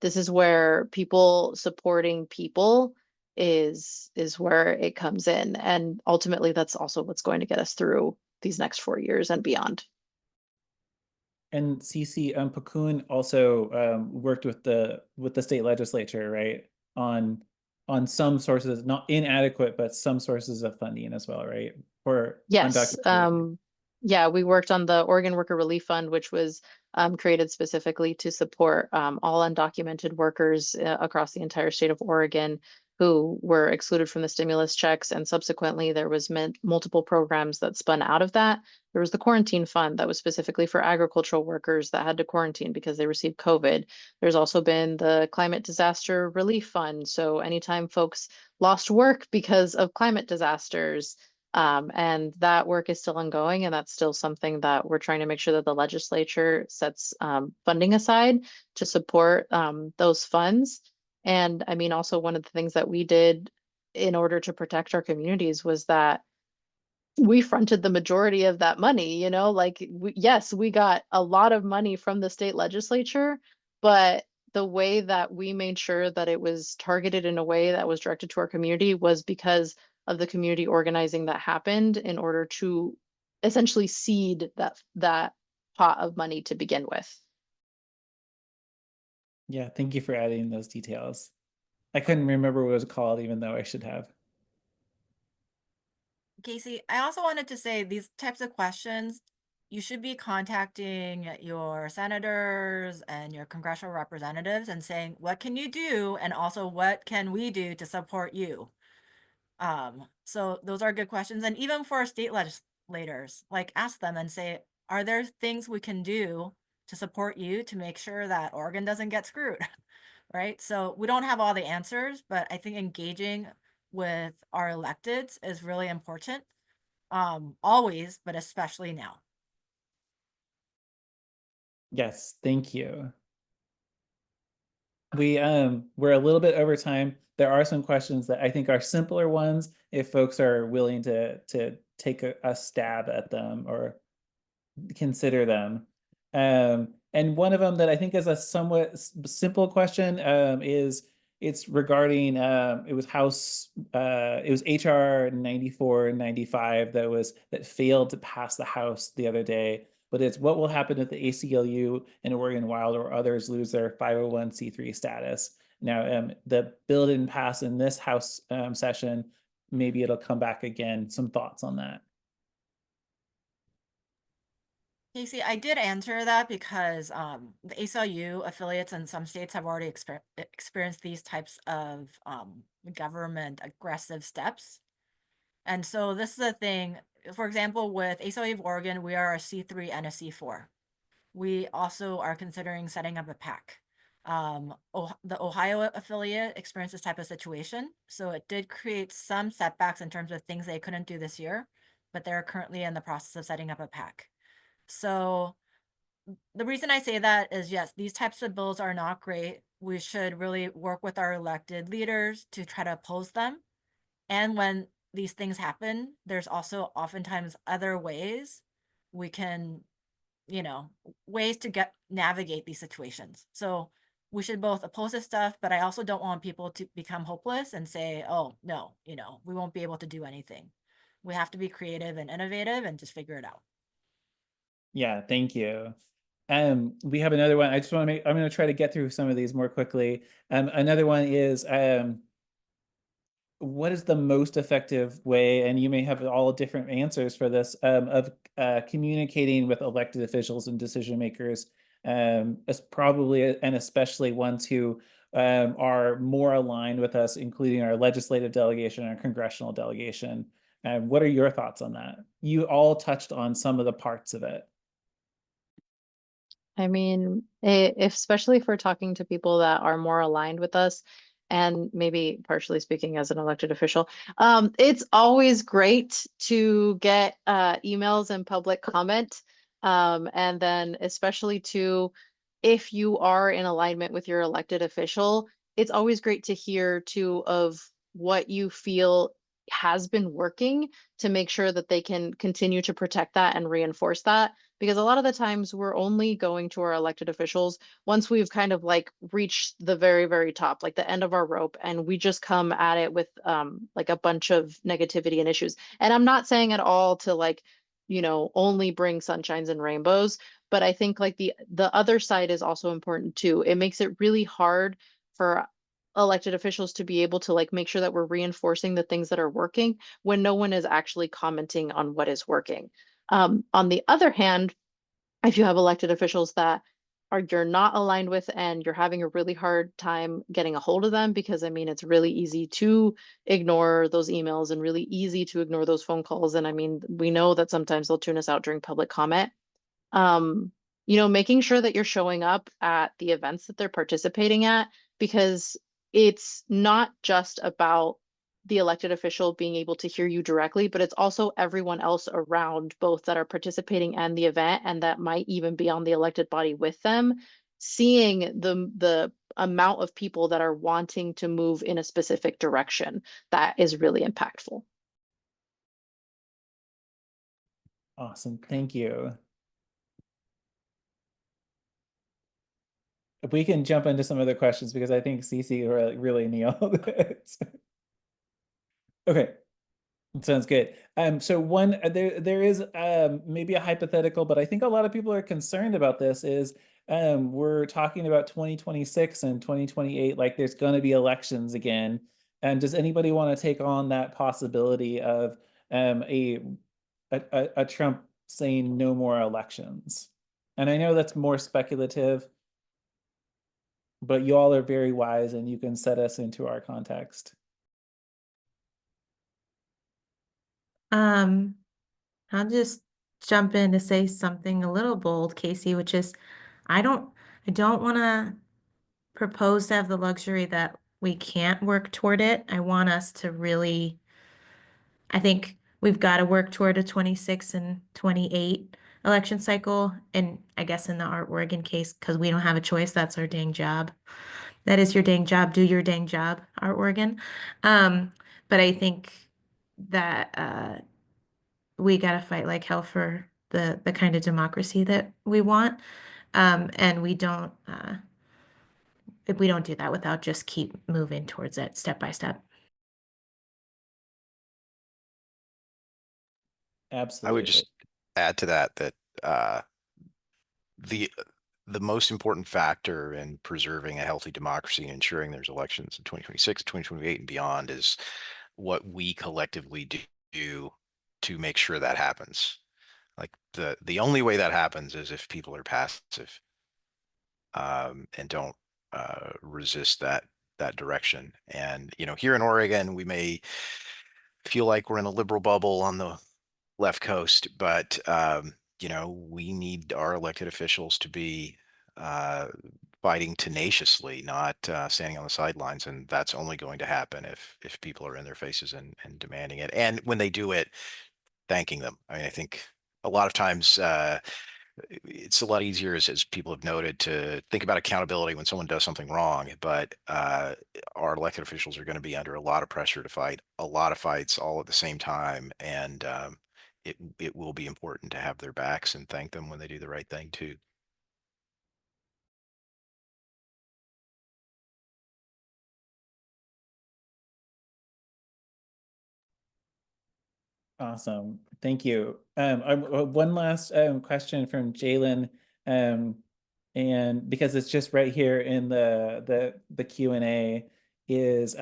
This is where people supporting people is where it comes in. And ultimately, that's also what's going to get us through these next 4 years and beyond. And CC, PCUN also worked with the state legislature, right, on some sources, not inadequate, but some sources of funding as well, right, for Yes. undocumented. Yeah, we worked on the Oregon Worker Relief Fund, which was created specifically to support all undocumented workers across the entire state of Oregon who were excluded from the stimulus checks. And subsequently, there was multiple programs that spun out of that. There was the quarantine fund that was specifically for agricultural workers that had to quarantine because they received COVID. There's also been the climate disaster relief fund. So anytime folks lost work because of climate disasters, and that work is still ongoing, and that's still something that we're trying to make sure that the legislature sets funding aside to support those funds. And I mean, also one of the things that we did in order to protect our communities was that we fronted the majority of that money, like yes, we got a lot of money from the state legislature, but the way that we made sure that it was targeted in a way that was directed to our community was because of the community organizing that happened in order to essentially seed that pot of money to begin with. Yeah, thank you for adding those details. I couldn't remember what it was called, even though I should have. Casey, I also wanted to say these types of questions, you should be contacting your senators and your congressional representatives and saying, what can you do? And also, what can we do to support you? So those are good questions. And even for state legislators, like ask them and say, are there things we can do to support you to make sure that Oregon doesn't get screwed? Right? So we don't have all the answers, but I think engaging with our electeds is really important. Always, but especially now. Yes, thank you. We're a little bit over time. There are some questions that I think are simpler ones if folks are willing to take a stab at them or consider them. And one of them that I think is a somewhat simple question is it's regarding it was HR 9495 that failed to pass the House the other day. But it's what will happen if the ACLU and Oregon Wild or others lose their 501c3 status. Now, the bill didn't pass in this House session. Maybe it'll come back again. Some thoughts on that? Casey, I did answer that because the ACLU affiliates in some states have already experienced these types of government aggressive steps. And so this is a thing, for example, with ACLU of Oregon, we are a C3 and a C4. We also are considering setting up a PAC. The Ohio affiliate experienced this type of situation. So it did create some setbacks in terms of things they couldn't do this year, but they're currently in the process of setting up a PAC. So the reason I say that is, yes, these types of bills are not great. We should really work with our elected leaders to try to oppose them. And when these things happen, there's also oftentimes other ways we can, ways to navigate these situations. So we should both oppose this stuff, but I also don't want people to become hopeless and say, oh, no, we won't be able to do anything. We have to be creative and innovative and just figure it out. Yeah, thank you. We have another one. I just want to I'm going to try to get through some of these more quickly. Another one is what is the most effective way, and you may have all different answers for this, of communicating with elected officials and decision makers, as probably and especially ones who are more aligned with us, including our legislative delegation, our congressional delegation. What are your thoughts on that? You all touched on some of the parts of it. I mean, especially if we're talking to people that are more aligned with us, and maybe partially speaking as an elected official, it's always great to get emails and public comment. And then especially to, if you are in alignment with your elected official, it's always great to hear too of what you feel has been working to make sure that they can continue to protect that and reinforce that, because a lot of the times we're only going to our elected officials once we've kind of like reached the very, very top, like the end of our rope, and we just come at it with like a bunch of negativity and issues. And I'm not saying at all to like, only bring sunshines and rainbows, but I think like the other side is also important too. It makes it really hard for elected officials to be able to like make sure that we're reinforcing the things that are working when no one is actually commenting on what is working. On the other hand, if you have elected officials that you're not aligned with and you're having a really hard time getting a hold of them, because I mean, it's really easy to ignore those emails and really easy to ignore those phone calls. And I mean, we know that sometimes they'll tune us out during public comment. um, making sure that you're showing up at the events that they're participating at, because it's not just about the elected official being able to hear you directly, but it's also everyone else around, both that are participating and the event, and that might even be on the elected body with them, seeing the amount of people that are wanting to move in a specific direction. That is really impactful. Awesome, thank you. If we can jump into some other questions, because I think Cece really nailed it. Okay, sounds good. So one, there is maybe a hypothetical, but I think a lot of people are concerned about this. Is we're talking about 2026 and 2028, like there's going to be elections again. And does anybody want to take on that possibility of a Trump saying no more elections? And I know that's more speculative, but you all are very wise and you can set us into our context. I'll just jump in to say something a little bold, Casey, which is I don't want to propose to have the luxury that we can't work toward it. I want us to really, I think we've got to work toward a 26 and 28 election cycle. And I guess in the Art Oregon case, because we don't have a choice, that's our dang job. That is your dang job. Do your dang job, Art Oregon. But I think that we got to fight like hell for the kind of democracy that we want. And we don't do that without just keep moving towards it step by step. Absolutely. I would just add to that the most important factor in preserving a healthy democracy and ensuring there's elections in 2026, 2028 and beyond is what we collectively do to make sure that happens. Like the only way that happens is if people are passive and don't resist that direction. And here in Oregon, we may feel like we're in a liberal bubble on the left coast, but we need our elected officials to be fighting tenaciously, not standing on the sidelines, and that's only going to happen if people are in their faces and demanding it, and when they do it, thanking them. I mean, I think a lot of times it's a lot easier, as people have noted, to think about accountability when someone does something wrong, but our elected officials are going to be under a lot of pressure to fight a lot of fights all at the same time, and it will be important to have their backs and thank them when they do the right thing too. Awesome. Thank you. One last question from Jalen, and because it's just right here in the Q&A, is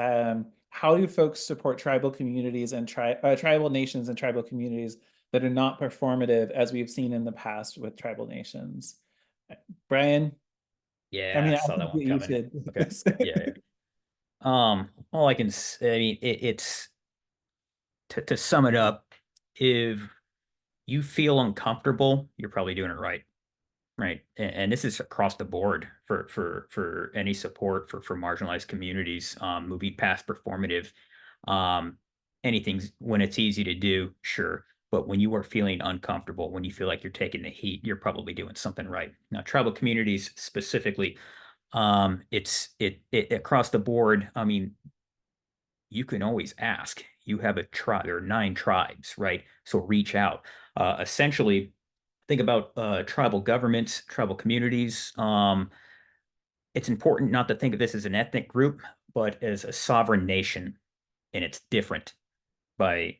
how do folks support tribal communities and tribal nations and tribal communities that are not performative, as we've seen in the past with tribal nations? Brian, Yeah, I mean, I I saw that think one that you coming. should. Okay. Yeah. All I can say, I mean, it's to sum it up, if you feel uncomfortable, you're probably doing it right. Right. And this is across the board for any support for marginalized communities, moving past performative. Um, anything's when it's easy to do, sure. But when you are feeling uncomfortable, when you feel like you're taking the heat, you're probably doing something right. Now, tribal communities specifically, it across the board. I mean, you can always ask. You have a tribe or 9 tribes, right? So reach out. Essentially, think about tribal governments, tribal communities. It's important not to think of this as an ethnic group, but as a sovereign nation, and it's different by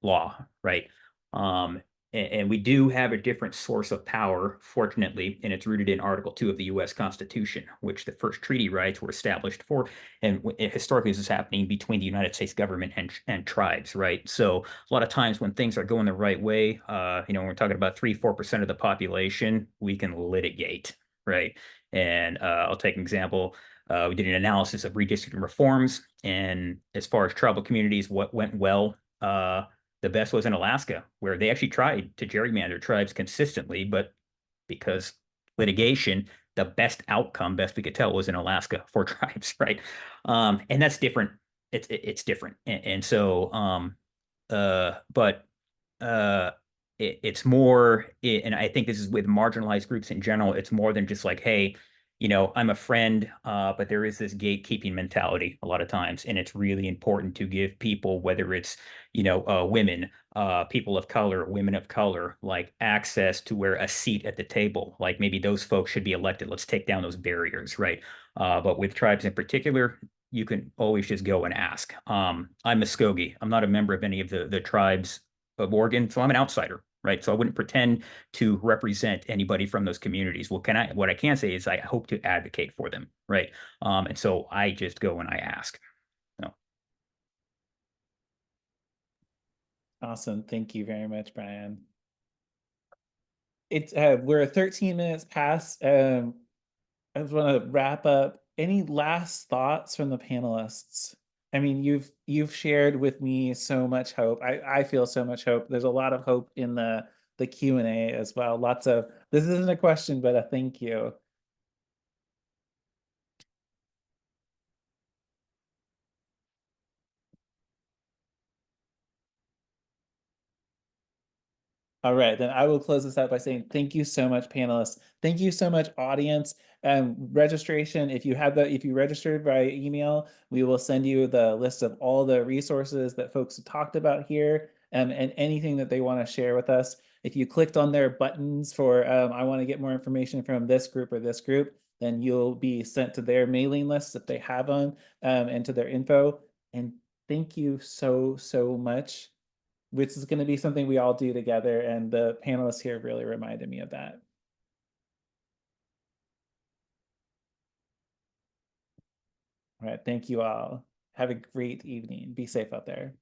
law, right? Um, and we do have a different source of power, fortunately, and it's rooted in Article 2 of the U.S. Constitution, which the first treaty rights were established for. And historically, this is happening between the United States government and tribes, right? So a lot of times when things are going the right way, when we're talking about 3-4% of the population, we can litigate, right? And I'll take an example. We did an analysis of redistricting reforms, and as far as tribal communities, what went well, the best was in Alaska, where they actually tried to gerrymander tribes consistently, but because litigation, the best outcome, best we could tell, was in Alaska for tribes, right? And that's different. It's different, and so but it's more, and I think this is with marginalized groups in general. It's more than just like, hey, I'm a friend, but there is this gatekeeping mentality a lot of times, and it's really important to give people, whether it's women, people of color, women of color, like access to where a seat at the table. Like maybe those folks should be elected. Let's take down those barriers, right? But with tribes in particular, you can always just go and ask. I'm Muskogee. I'm not a member of any of the tribes of Oregon, so I'm an outsider, right? So I wouldn't pretend to represent anybody from those communities. What I can say is I hope to advocate for them, right? And so I just go and I ask. So. Awesome. Thank you very much, Brian. It's we're 13 minutes past. I just want to wrap up. Any last thoughts from the panelists? I mean, you've shared with me so much hope. I feel so much hope. There's a lot of hope in the Q&A as well. Lots of, this isn't a question, but a thank you. All right, then I will close this out by saying thank you so much, panelists. Thank you so much, audience. Registration, if you registered by email, we will send you the list of all the resources that folks have talked about here, and anything that they want to share with us. If you clicked on their buttons for I want to get more information from this group or this group, then you'll be sent to their mailing list if they have them, and to their info. And thank you so much, which is going to be something we all do together. And the panelists here really reminded me of that. All right. Thank you all. Have a great evening. Be safe out there.